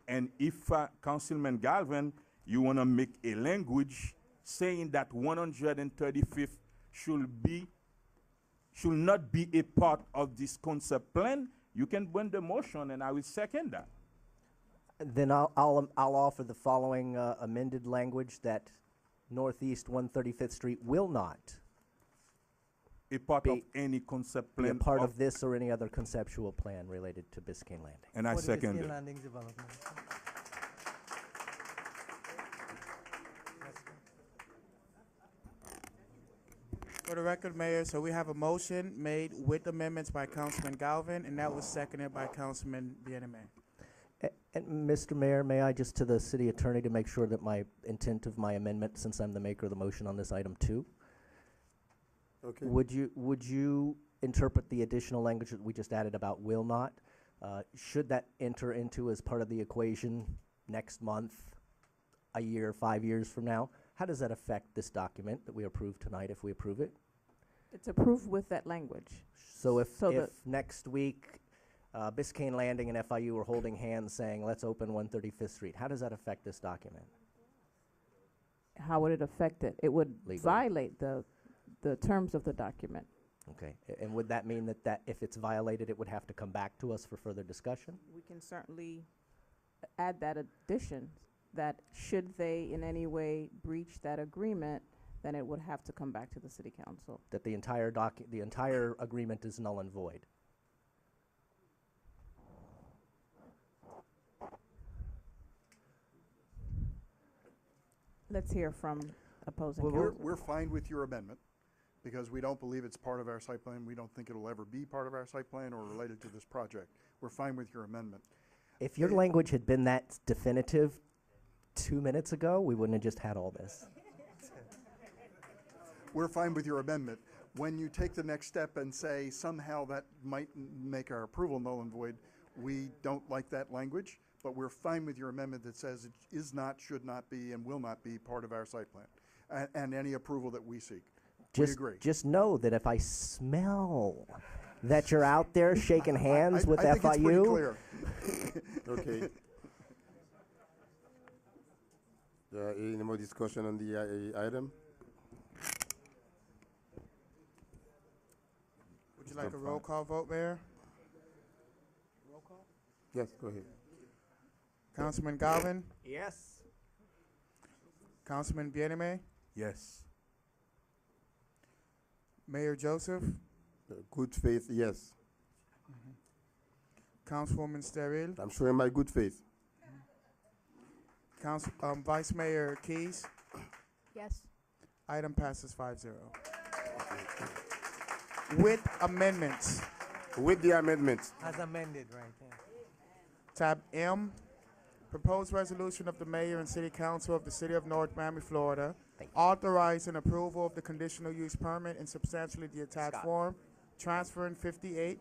And if Councilman Galvin, you want to make a language saying that 135th should not be a part of this concept plan, you can bring the motion and I will second that. Then I'll offer the following amended language that Northeast 135th Street will not a part of any concept be plan. a part of this or any other conceptual plan related to Biscayne Landing. And I For the second Biscayne it. Landing development. For the record, Mayor, so we have a motion made with amendments by Councilman Galvin, and that was seconded by Councilman Bien-Aimé. And Mr. Mayor, may I just to the city attorney to make sure that my intent of my amendment, since I'm the maker of the motion on this item too, Okay. would you interpret the additional language that we just added about will not? Should that enter into as part of the equation next month, a year, 5 years from now? How does that affect this document that we approve tonight if we approve it? It's approved with that language. So if So next week Biscayne Landing and FIU are holding hands saying, let's open 135th Street, how does that affect this document? How would it affect it? It would Legally. violate the terms of the document. Okay, and would that mean that if it's violated, it would have to come back to us for further discussion? We can certainly add that addition, that should they in any way breach that agreement, then it would have to come back to the city council. That the entire agreement is null and void? Let's hear from opposing Well, counsel. we're fine with your amendment because we don't believe it's part of our site plan. We don't think it'll ever be part of our site plan or related to this project. We're fine with your amendment. If your language had been that definitive 2 minutes ago, we wouldn't have just had all this. We're fine with your amendment. When you take the next step and say somehow that might make our approval null and void, we don't like that language, but we're fine with your amendment that says it is not, should not be, and will not be part of our site plan, and any approval that we seek. We agree. Just know that if I smell that you're out there shaking hands with I think it's pretty FIU. clear. Okay. Any more discussion on the item? Would you like a roll call vote, Mayor? Yes, go ahead. Councilman Galvin? Yes. Councilman Bieneme? Yes. Mayor Joseph? Good faith, yes. Councilwoman Steril? I'm showing my good faith. Vice Mayor Keys? Yes. Item passes 5-0. With amendments. With the amendments. As amended, right? Yeah. Tab M, proposed resolution of the mayor and city council of the city of North Miami, Florida, authorizing approval of the conditional use permit in substantially the attached form, transferring 58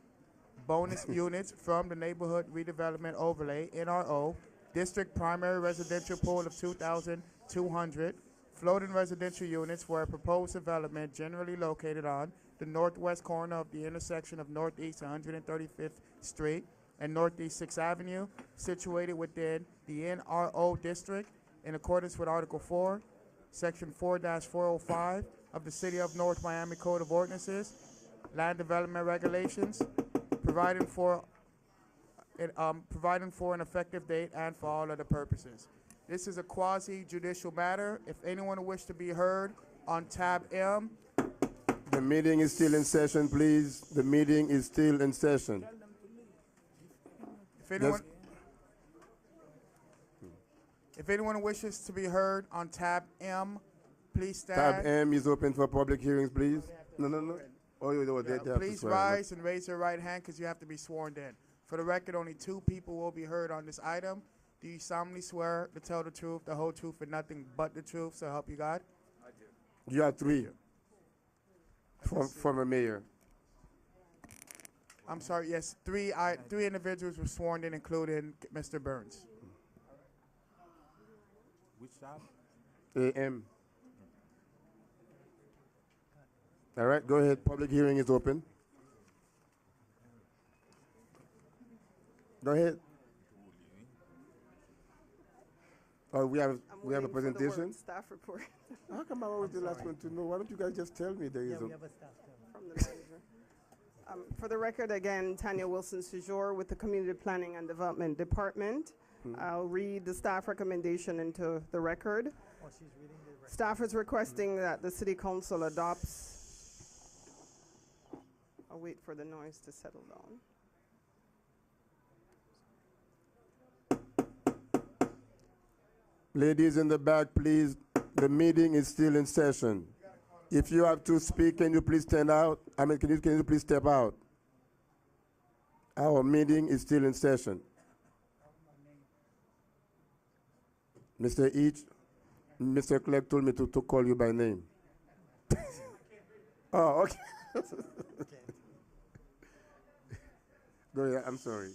bonus units from the neighborhood redevelopment overlay, NRO, district primary residential pool of 2,200 floating residential units for a proposed development generally located on the northwest corner of the intersection of Northeast 135th Street and Northeast 6th Avenue, situated within the NRO district in accordance with Article 4, Section 4-405 of the City of North Miami Code of Ordinances, Land Development Regulations, providing for an effective date and for all other purposes. This is a quasi-judicial matter. If anyone wishes to be heard on tab M, The meeting is still in session, please. The meeting is still in session. if anyone wishes to be heard on tab M, please stand. Tab M is open for public hearings, please. No. Oh, they have to Please swear. rise and raise your right hand because you have to be sworn in. For the record, only 2 people will be heard on this item. Do you solemnly swear to tell the truth, the whole truth, and nothing but the truth, so help you God? I do. You have 3 from a mayor. I'm sorry, yes, 3 individuals were sworn in, including Mr. Burns. Which tab? AM. All right, go ahead. Public hearing is open. Go ahead. Oh, we have a presentation. Staff report. How come I'm always the last one to know? Why don't you guys just tell me there is Yeah, we have a staff too. From the manager. For the record, again, Tanya Wilson Sejour with the Community Planning and Development Department. I'll read the staff recommendation into the record. Oh, she's reading the record. Staff is requesting that the City Council adopts. I'll wait for the noise to settle down. Ladies in the back, please. The meeting is still in session. If you have to speak, can you please stand out? I mean, can you please step out? Our meeting is still in session. Mr. Each, Mr. Clerk told me to call you by name. Oh, okay. Go ahead, I'm sorry.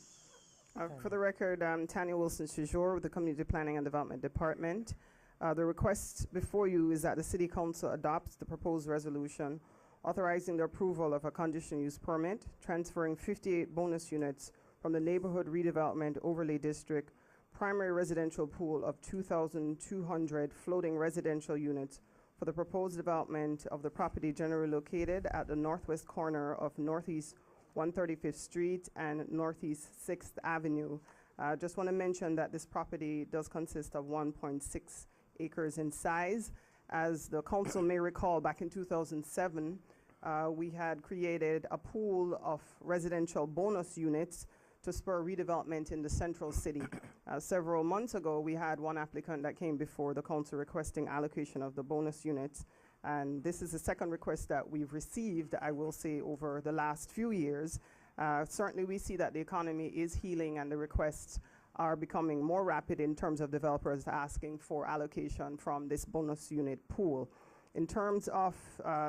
For the record, Tanya Wilson Sejour with the Community Planning and Development Department. The request before you is that the City Council adopts the proposed resolution authorizing the approval of a conditional use permit, transferring 58 bonus units from the Neighborhood Redevelopment Overlay District primary residential pool of 2,200 floating residential units for the proposed development of the property generally located at the northwest corner of Northeast 135th Street and Northeast 6th Avenue. Just want to mention that this property does consist of 1.6 acres in size. As the council may recall, back in 2007, we had created a pool of residential bonus units to spur redevelopment in the central city. Several months ago, we had one applicant that came before the council requesting allocation of the bonus units. And this is the second request that we've received, I will say, over the last few years. Certainly we see that the economy is healing and the requests are becoming more rapid in terms of developers asking for allocation from this bonus unit pool. In terms of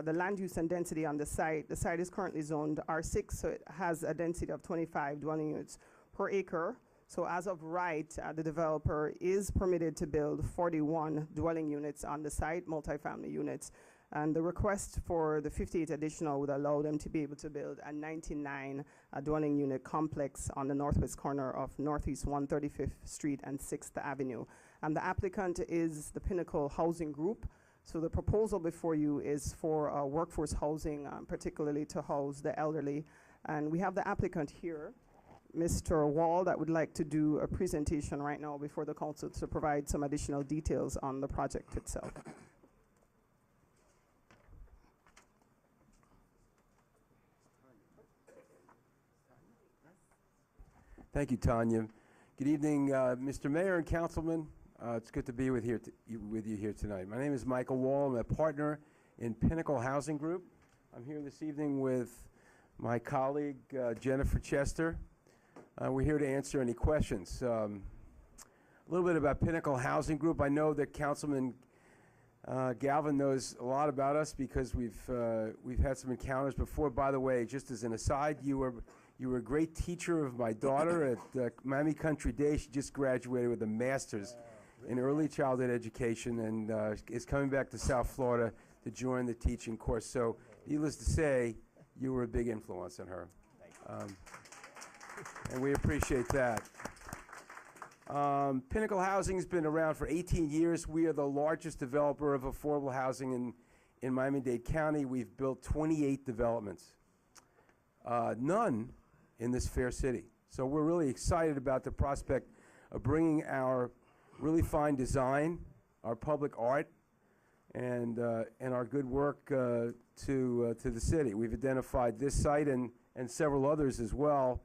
the land use and density on the site is currently zoned R6, so it has a density of 25 dwelling units per acre. So as of right, the developer is permitted to build 41 dwelling units on the site, multifamily units. And the request for the 58 additional would allow them to be able to build a 99 dwelling unit complex on the northwest corner of Northeast 135th Street and 6th Avenue. And the applicant is the Pinnacle Housing Group. So the proposal before you is for workforce housing, particularly to house the elderly. And we have the applicant here, Mr. Wall, that would like to do a presentation right now before the council to provide some additional details on the project itself. Thank you, Tanya. Good evening, Mr. Mayor and Councilman. It's good to be with you here tonight. My name is Michael Wall. I'm a partner in Pinnacle Housing Group. I'm here this evening with my colleague, Jennifer Chester. We're here to answer any questions. A little bit about Pinnacle Housing Group. I know that Councilman Galvin knows a lot about us because we've had some encounters before. By the way, just as an aside, you were a great teacher of my daughter at Miami Country Day. She just graduated with a master's in early childhood education and is coming back to South Florida to join the teaching course. So, needless to say, you were a big influence on her. And we appreciate that. Pinnacle Housing has been around for 18 years. We are the largest developer of affordable housing in Miami-Dade County. We've built 28 developments. None in this fair city. So we're really excited about the prospect of bringing our really fine design, our public art, and our good work to the city. We've identified this site and several others as well.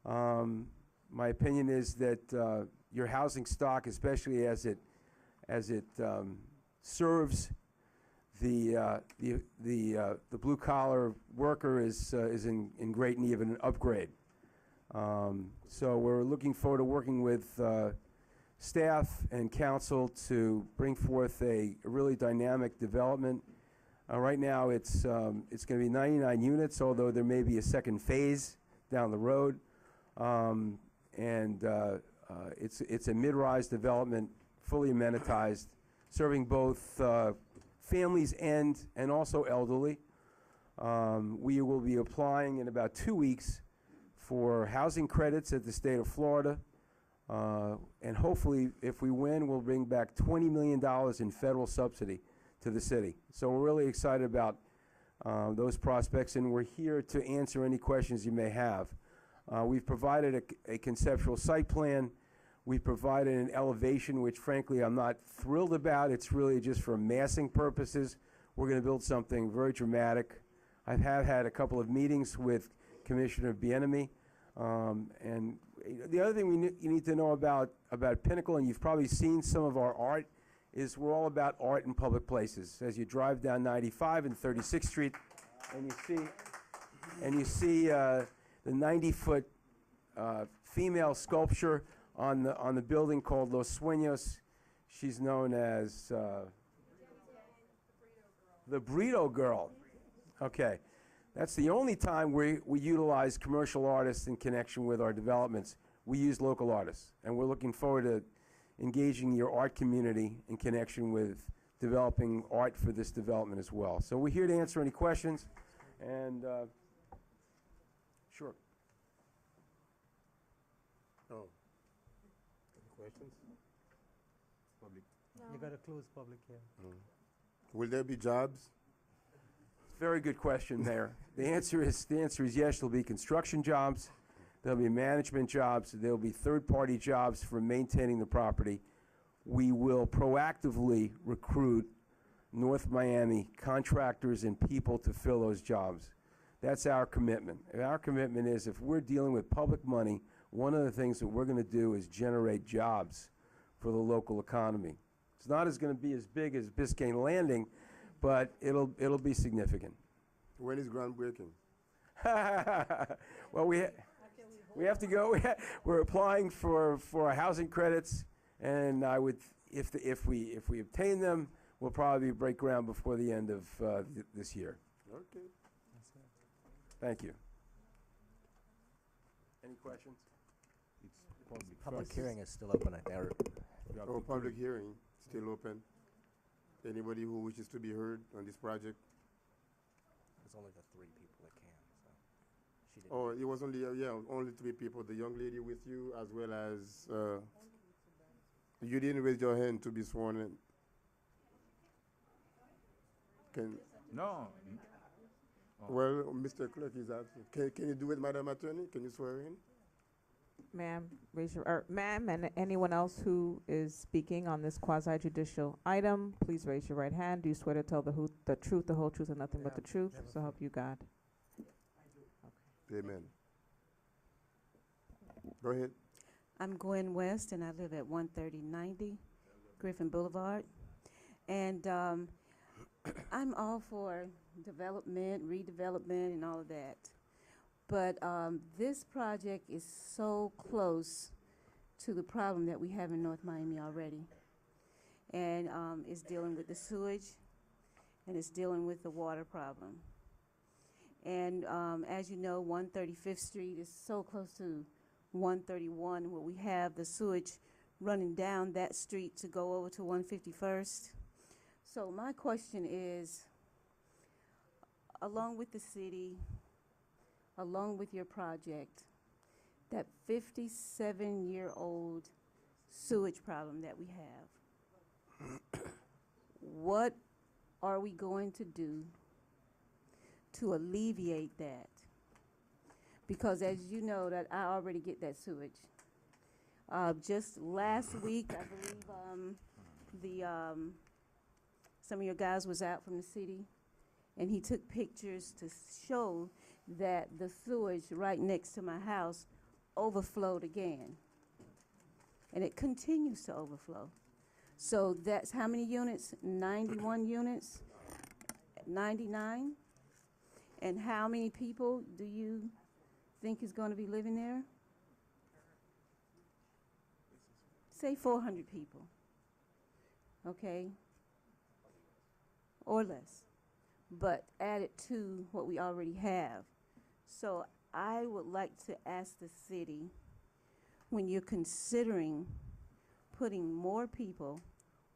My opinion is that your housing stock, especially as it serves the blue collar worker, is in great need of an upgrade. So we're looking forward to working with staff and council to bring forth a really dynamic development. Right now, it's going to be 99 units, although there may be a second phase down the road. It's a mid-rise development, fully amenitized, serving both families and also elderly. We will be applying in about 2 weeks for housing credits at the state of Florida. And hopefully, if we win, we'll bring back $20 million in federal subsidy to the city. So we're really excited about those prospects, and we're here to answer any questions you may have. We've provided a conceptual site plan. We've provided an elevation, which frankly I'm not thrilled about. It's really just for massing purposes. We're going to build something very dramatic. I have had a couple of meetings with Commissioner Bienemy. And the other thing you need to know about Pinnacle, and you've probably seen some of our art, is we're all about art in public places. As you drive down 95 and 36th Street, and you see the 90-foot female sculpture on the building called Los Sueños. She's known as the Burrito Girl. Okay. That's the only time we utilize commercial artists in connection with our developments. We use local artists, and we're looking forward to engaging your art community in connection with developing art for this development as well. So we're here to answer any questions, and sure. Oh, any questions? Public. You got to close public hearing. Will there be jobs? Very good question there. The answer is yes. There'll be construction jobs, there'll be management jobs, there'll be third-party jobs for maintaining the property. We will proactively recruit North Miami contractors and people to fill those jobs. That's our commitment. And our commitment is if we're dealing with public money, one of the things that we're going to do is generate jobs for the local economy. It's not going to be as big as Biscayne Landing, but it'll be significant. When is groundbreaking? Well, we have to go. We're applying for housing credits, and I would, if we obtain them, we'll probably break ground before the end of this year. Okay. Thank you. Any questions? Public hearing is still open, I think. Oh, public hearing still open. Anybody who wishes to be heard on this project? There's only the 3 people that can, so she didn't. Oh, it was only, yeah, only 3 people. The young lady with you, as well as, you didn't raise your hand to be sworn in. Can, No. well, Mr. Clerk is asking. Can you do it, Madam Attorney? Can you swear in? Ma'am, ma'am, and anyone else who is speaking on this quasi-judicial item, please raise your right hand. Do you swear to tell the truth, the whole truth, and nothing but the truth? So help you God. Amen. Go ahead. I'm Gwen West, and I live at 13090 Griffin Boulevard. And I'm all for development, redevelopment, and all of that. But this project is so close to the problem that we have in North Miami already. And it's dealing with the sewage, and it's dealing with the water problem. And as you know, 135th Street is so close to 131, where we have the sewage running down that street to go over to 151st. So my question is, along with the city, along with your project, that 57-year-old sewage problem that we have, what are we going to do to alleviate that? Because as you know, that I already get that sewage. Just last week, I believe some of your guys was out from the city, and he took pictures to show that the sewage right next to my house overflowed again. And it continues to overflow. So that's how many units? 91 units? 99? And how many people do you think is going to be living there? Say 400 people, okay? Or less. But add it to what we already have. So I would like to ask the city, when you're considering putting more people,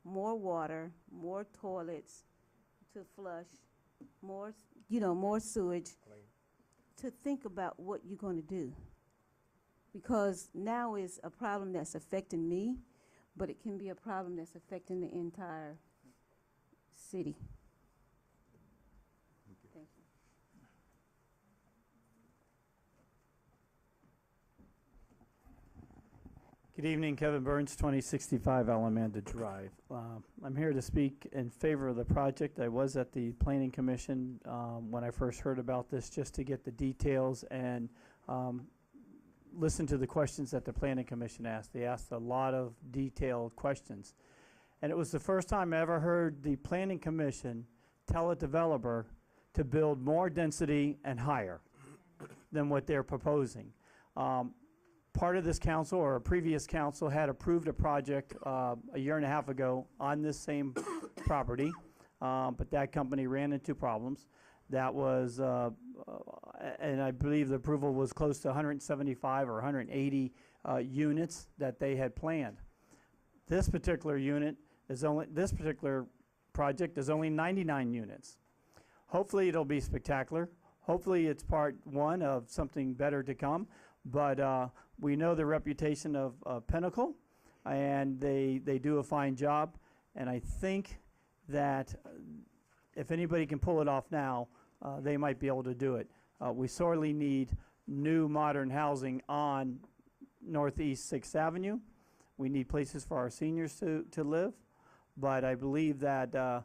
more water, more toilets to flush, more, more sewage, to think about what you're going to do. Because now is a problem that's affecting me, but it can be a problem that's affecting the entire city. Thank you. Good evening, Kevin Burns, 2065 Alamanda Drive. I'm here to speak in favor of the project. I was at the Planning Commission when I first heard about this, just to get the details and listen to the questions that the Planning Commission asked. They asked a lot of detailed questions. And it was the first time I ever heard the Planning Commission tell a developer to build more density and higher than what they're proposing. Part of this council, or a previous council, had approved a project a year and a half ago on this same property, but that company ran into problems. That was, and I believe the approval was close to 175 or 180 units that they had planned. This particular project is only 99 units. Hopefully it'll be spectacular. Hopefully it's part one of something better to come. But we know the reputation of Pinnacle, and they do a fine job. And I think that if anybody can pull it off now, they might be able to do it. We sorely need new modern housing on Northeast 6th Avenue. We need places for our seniors to live. But I believe that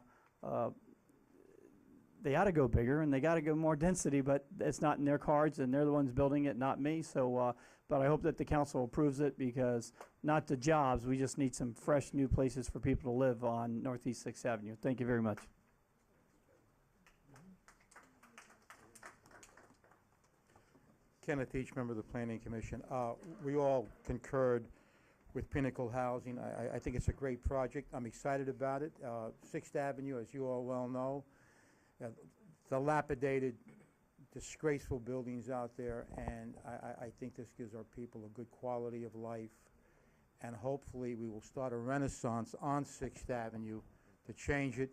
they ought to go bigger, and they got to go more density, but it's not in their cards, and they're the ones building it, not me. So, but I hope that the council approves it, because not the jobs, we just need some fresh new places for people to live on Northeast 6th Avenue. Thank you very much. Kenneth Each, member of the Planning Commission. We all concurred with Pinnacle Housing. I think it's a great project. I'm excited about it. 6th Avenue, as you all well know, dilapidated, disgraceful buildings out there, and I think this gives our people a good quality of life, and hopefully we will start a renaissance on 6th Avenue to change it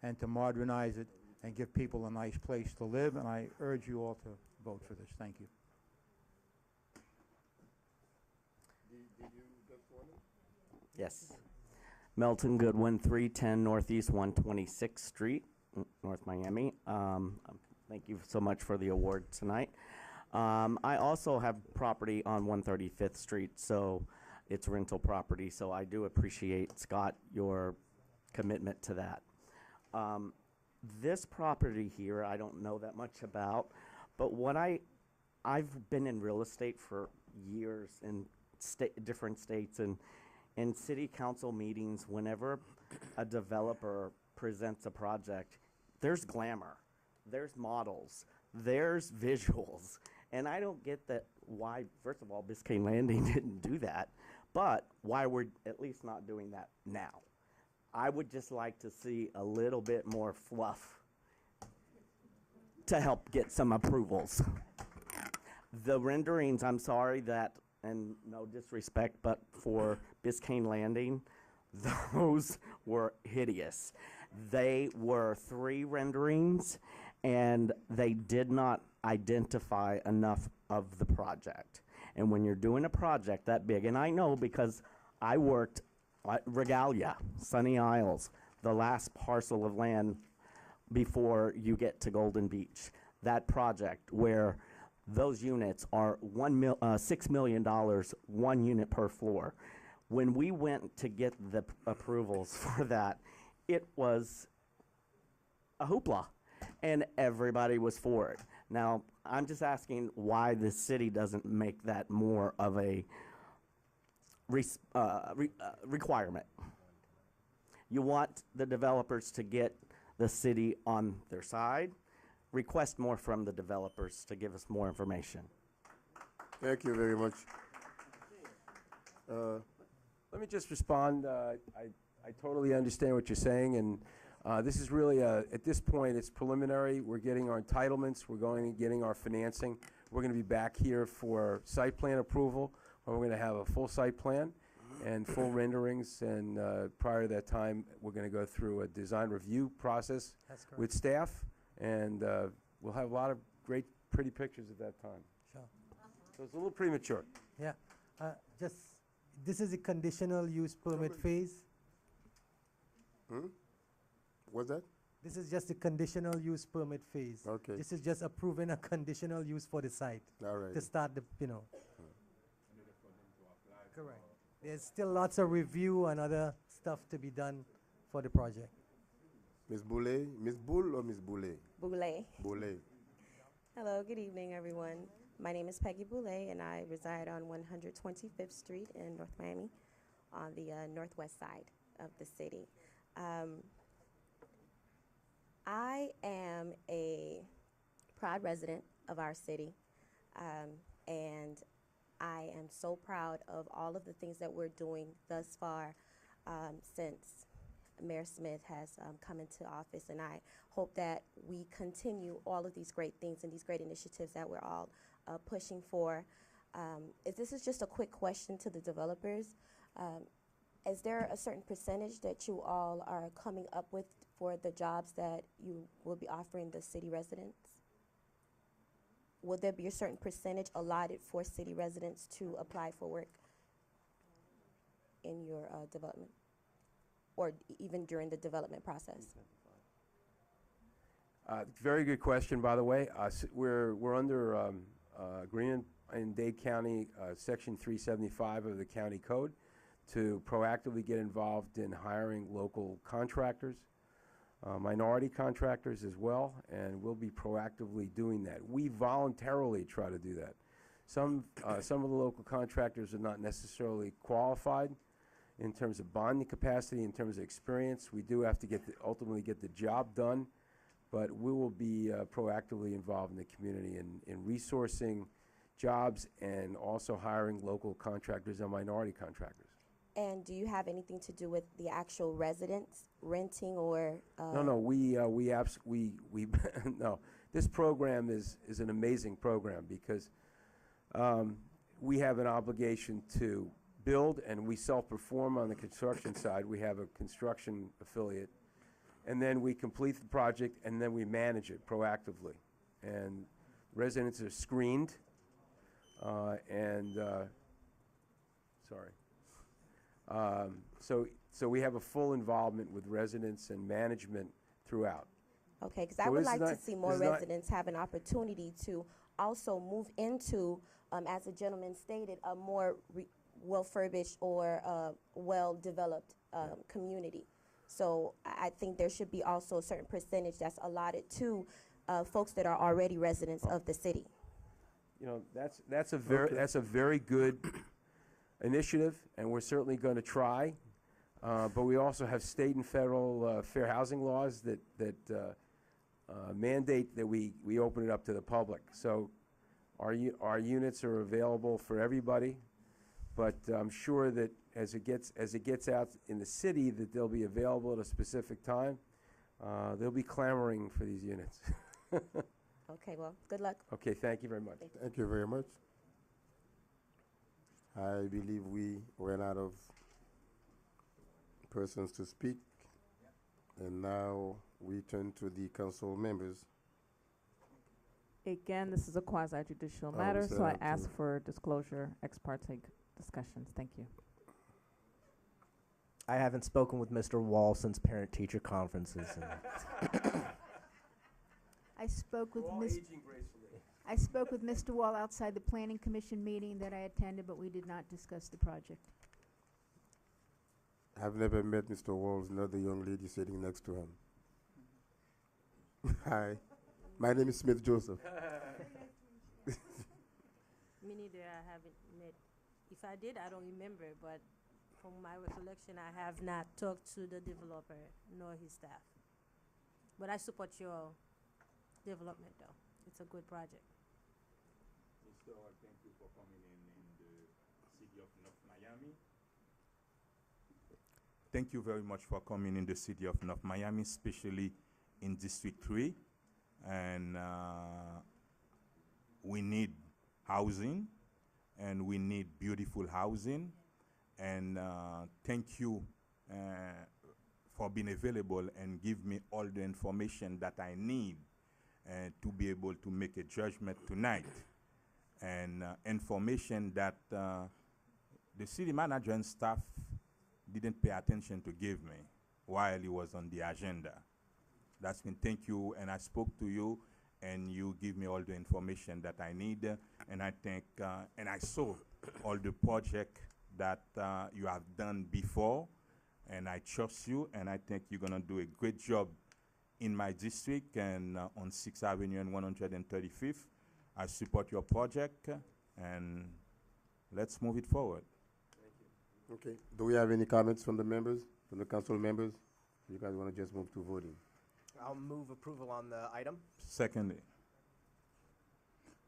and to modernize it and give people a nice place to live, and I urge you all to vote for this. Thank you. Yes. Melton Goodwin, 310 Northeast 126th Street, North Miami. Thank you so much for the award tonight. I also have property on 135th Street, so it's rental property, so I do appreciate, Scott, your commitment to that. This property here, I don't know that much about, but what I've been in real estate for years in different states, and in city council meetings, whenever a developer presents a project, there's glamour, there's models, there's visuals, and I don't get that why, first of all, Biscayne Landing didn't do that, but why we're at least not doing that now. I would just like to see a little bit more fluff to help get some approvals. The renderings, I'm sorry that, and no disrespect, but for Biscayne Landing, those were hideous. They were 3 renderings, and they did not identify enough of the project. And when you're doing a project that big, and I know because I worked Regalia, Sunny Isles, the last parcel of land before you get to Golden Beach. That project where those units are $6 million, 1 unit per floor. When we went to get the approvals for that, it was a hoopla, and everybody was for it. Now, I'm just asking why the city doesn't make that more of a requirement. You want the developers to get the city on their side. Request more from the developers to give us more information. Thank you very much. Let me just respond. I totally understand what you're saying, and this is really, at this point, it's preliminary. We're getting our entitlements. We're going and getting our financing. We're going to be back here for site plan approval, where we're going to have a full site plan and full renderings, and prior to that time, we're going to go through a design review process with staff, and we'll have a lot of great, pretty pictures at that time. Sure. So it's a little premature. Yeah. This is a conditional use permit phase. What's that? This is just a conditional use permit phase. Okay. This is just approving a conditional use for the site. All right. To start the, Correct. There's still lots of review and other stuff to be done for the project. Ms. Boulay, Ms. Bull or Ms. Boulay? Boulay. Boulay. Hello, good evening, everyone. My name is Peggy Boulay, and I reside on 125th Street in North Miami on the northwest side of the city. I am a proud resident of our city, and I am so proud of all of the things that we're doing thus far since Mayor Smith has come into office, and I hope that we continue all of these great things and these great initiatives that we're all pushing for. This is just a quick question to the developers. Is there a certain percentage that you all are coming up with for the jobs that you will be offering the city residents? Will there be a certain percentage allotted for city residents to apply for work in your development, or even during the development process? Very good question, by the way. We're under agreement in Dade County, Section 375 of the county code, to proactively get involved in hiring local contractors, minority contractors as well, and we'll be proactively doing that. We voluntarily try to do that. Some of the local contractors are not necessarily qualified in terms of bonding capacity, in terms of experience. We do have to ultimately get the job done, but we will be proactively involved in the community in resourcing jobs and also hiring local contractors and minority contractors. And do you have anything to do with the actual residents renting or? No, we no. This program is an amazing program because we have an obligation to build, and we self-perform on the construction side. We have a construction affiliate and then we complete the project, and then we manage it proactively. And residents are screened, so we have a full involvement with residents and management throughout. Okay, because So I would this is like to not- see more this is not- residents have an opportunity to also move into, as the gentleman stated, a more well-furbished or well-developed community. So I think there should be also a certain percentage that's allotted to folks that are already residents of the city. You know, that's a very good initiative, and we're certainly going to try. But we also have state and federal fair housing laws that mandate that we open it up to the public. So our units are available for everybody, but I'm sure that as it gets out in the city, that they'll be available at a specific time. They'll be clamoring for these units. Okay, well, good luck. Okay, thank you very much. Thank you very much. I believe we ran out of persons to speak, and now we turn to the council members. Again, this is a quasi-judicial we matter, still so I have ask to- for disclosure, ex parte discussions. Thank you. I haven't spoken with Mr. Wall since parent-teacher conferences. And I spoke with I spoke with Mr. Wall outside the Planning Commission meeting that I attended, but we did not discuss the project. I've never met Mr. Walls, not the young lady sitting next to him. Hi, my name is Smith Joseph. Me neither, I haven't met. If I did, I don't remember, but from my recollection, I have not talked to the developer nor his staff. But I support your development, though. It's a good project. Mr. Hall, thank you for coming in the city of North Miami. Thank you very much for coming in the city of North Miami, especially in District 3. And we need housing, and we need beautiful housing. And thank you for being available and give me all the information that I need to be able to make a judgment tonight. And information that the city manager and staff didn't pay attention to give me while it was on the agenda. That's mean thank you, and I spoke to you, and you give me all the information that I need, and I think, and I saw all the project that you have done before, and I trust you, and I think you're gonna do a great job in my district and on 6th Avenue and 135th. I support your project, and let's move it forward. Okay, do we have any comments from the members, from the council members? You guys want to just move to voting? I'll move approval on the item. Secondly,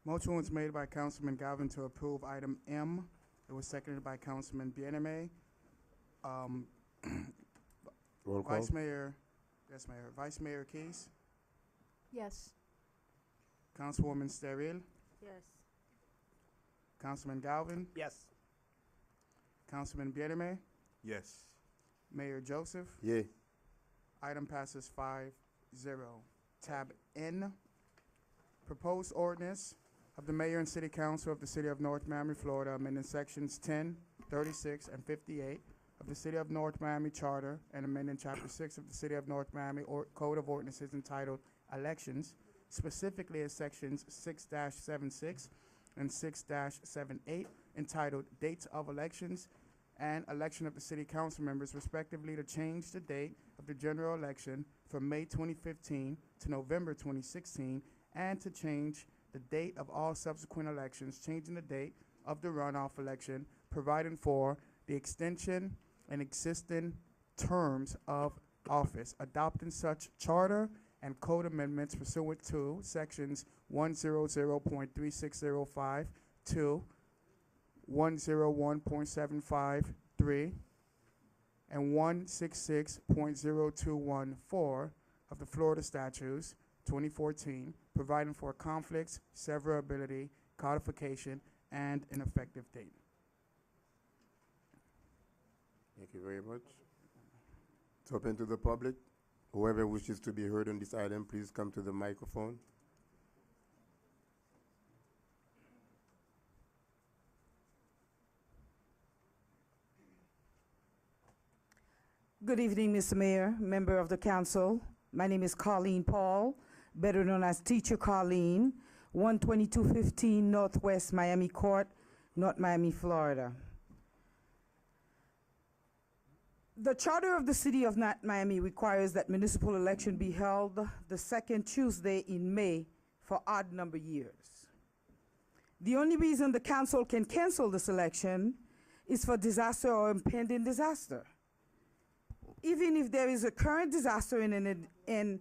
Motion was made by Councilman Galvin to approve item M. It was seconded by Councilman Bieneme. Roll call. Vice Mayor, yes, Mayor. Vice Mayor Keys, Yes. Councilwoman Steril, Yes. Councilman Galvin, Yes. Councilman Bieneme, yes. Mayor Joseph. Yay. Item passes 5-0. Tab N, proposed ordinance of the Mayor and City Council of the City of North Miami, Florida, amending sections 10, 36, and 58 of the City of North Miami Charter and amending Chapter 6 of the City of North Miami Code of Ordinances entitled Elections, specifically as sections 6-76 and 6-78 entitled Dates of Elections and Election of the City Council Members respectively, to change the date of the general election from May 2015 to November 2016, and to change the date of all subsequent elections, changing the date of the runoff election, providing for the extension and existing terms of office, adopting such charter and code amendments pursuant to sections 100.3605 to 101.753 and 166.0214 of the Florida Statutes 2014, providing for conflicts, severability, codification, and an effective date. Thank you very much. It's open to the public. Whoever wishes to be heard on this item, please come to the microphone. Good evening, Mr. Mayor, member of the council. My name is Colleen Paul, better known as Teacher Colleen, 12215 Northwest Miami Court, North Miami, Florida. The charter of the city of North Miami requires that municipal election be held the second Tuesday in May for odd number years. The only reason the council can cancel this election is for disaster or impending disaster. Even if there is a current disaster and an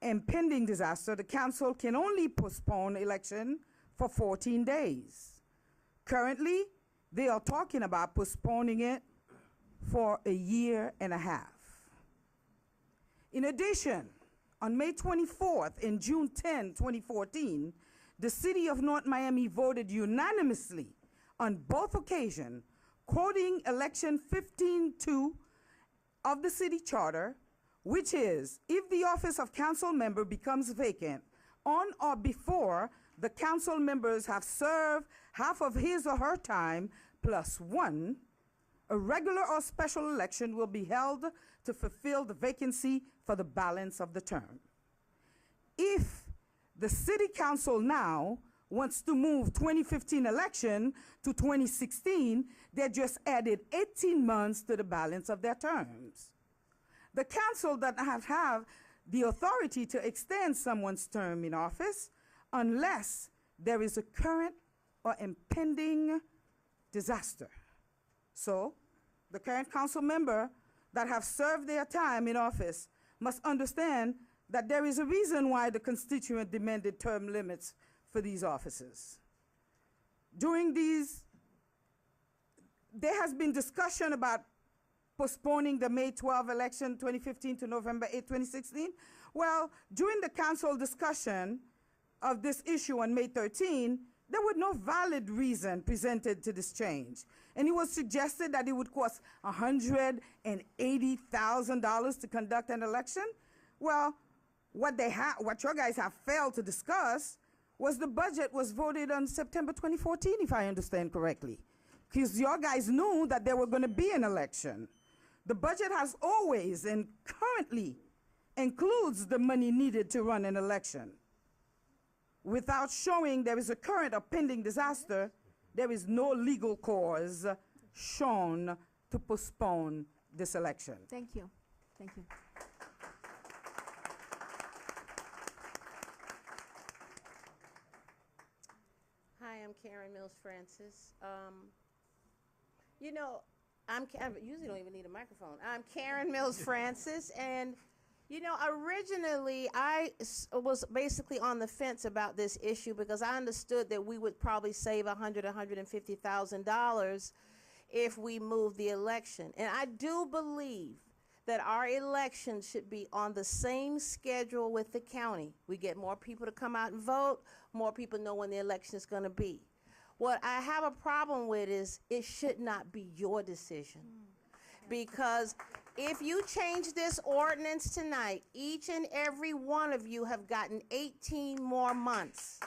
impending disaster, the council can only postpone election for 14 days. Currently, they are talking about postponing it for a year and a half. In addition, on May 24th and June 10, 2014, the city of North Miami voted unanimously on both occasions, quoting election 15-2 of the city charter, which is, if the office of council member becomes vacant on or before the council members have served half of his or her time plus one, a regular or special election will be held to fulfill the vacancy for the balance of the term. If the city council now wants to move 2015 election to 2016, they just added 18 months to the balance of their terms. The council does not have the authority to extend someone's term in office unless there is a current or impending disaster. So, the current council member that have served their time in office must understand that there is a reason why the constituent demanded term limits for these offices. During these, there has been discussion about postponing the May 12 election 2015 to November 8, 2016. Well, during the council discussion of this issue on May 13, there was no valid reason presented to this change. And it was suggested that it would cost $180,000 to conduct an election. Well, what your guys have failed to discuss was the budget was voted on September 2014, if I understand correctly. Because your guys knew that there were going to be an election. The budget has always and currently includes the money needed to run an election. Without showing there is a current or pending disaster, there is no legal cause shown to postpone this election. Thank you. Thank you. Hi, I'm Karen Mills Francis. You know, I usually don't even need a microphone. I'm Karen Mills Francis, and you know, originally I was basically on the fence about this issue because I understood that we would probably save $150,000 if we moved the election. And I do believe that our election should be on the same schedule with the county. We get more people to come out and vote, more people know when the election is going to be. What I have a problem with is it should not be your decision. Because if you change this ordinance tonight, each and every one of you have gotten 18 more months.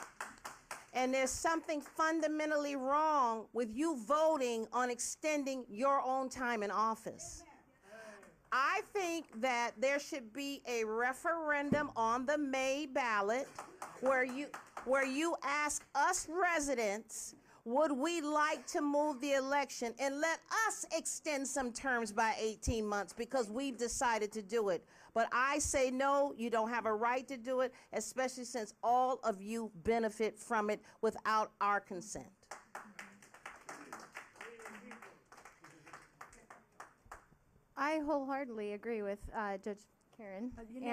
And there's something fundamentally wrong with you voting on extending your own time in office. I think that there should be a referendum on the May ballot where you ask us residents, would we like to move the election, and let us extend some terms by 18 months because we've decided to do it. But I say no, you don't have a right to do it, especially since all of you benefit from it without our consent. I wholeheartedly agree with Judge Karen. Your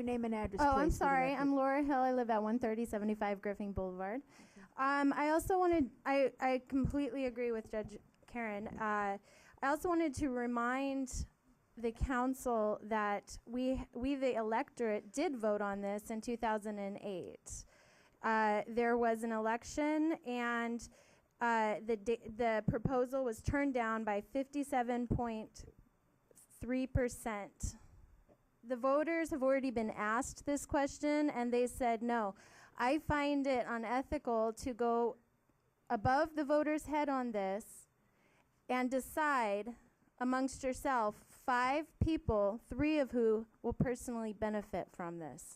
name and address, Oh, please, I'm for the sorry. record. I'm Laura Hill. I live at 13075 Griffin Boulevard. I also wanted, I completely agree with Judge Karen. I also wanted to remind the council that we the electorate, did vote on this in 2008. There was an election, and the proposal was turned down by 57.3%. The voters have already been asked this question, and they said no. I find it unethical to go above the voter's head on this and decide amongst yourself 5 people, 3 of who will personally benefit from this.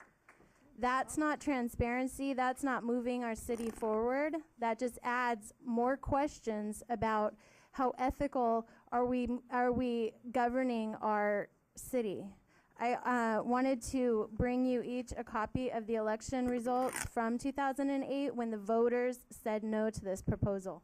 That's not transparency. That's not moving our city forward. That just adds more questions about how ethical are we governing our city. I wanted to bring you each a copy of the election results from 2008 when the voters said no to this proposal.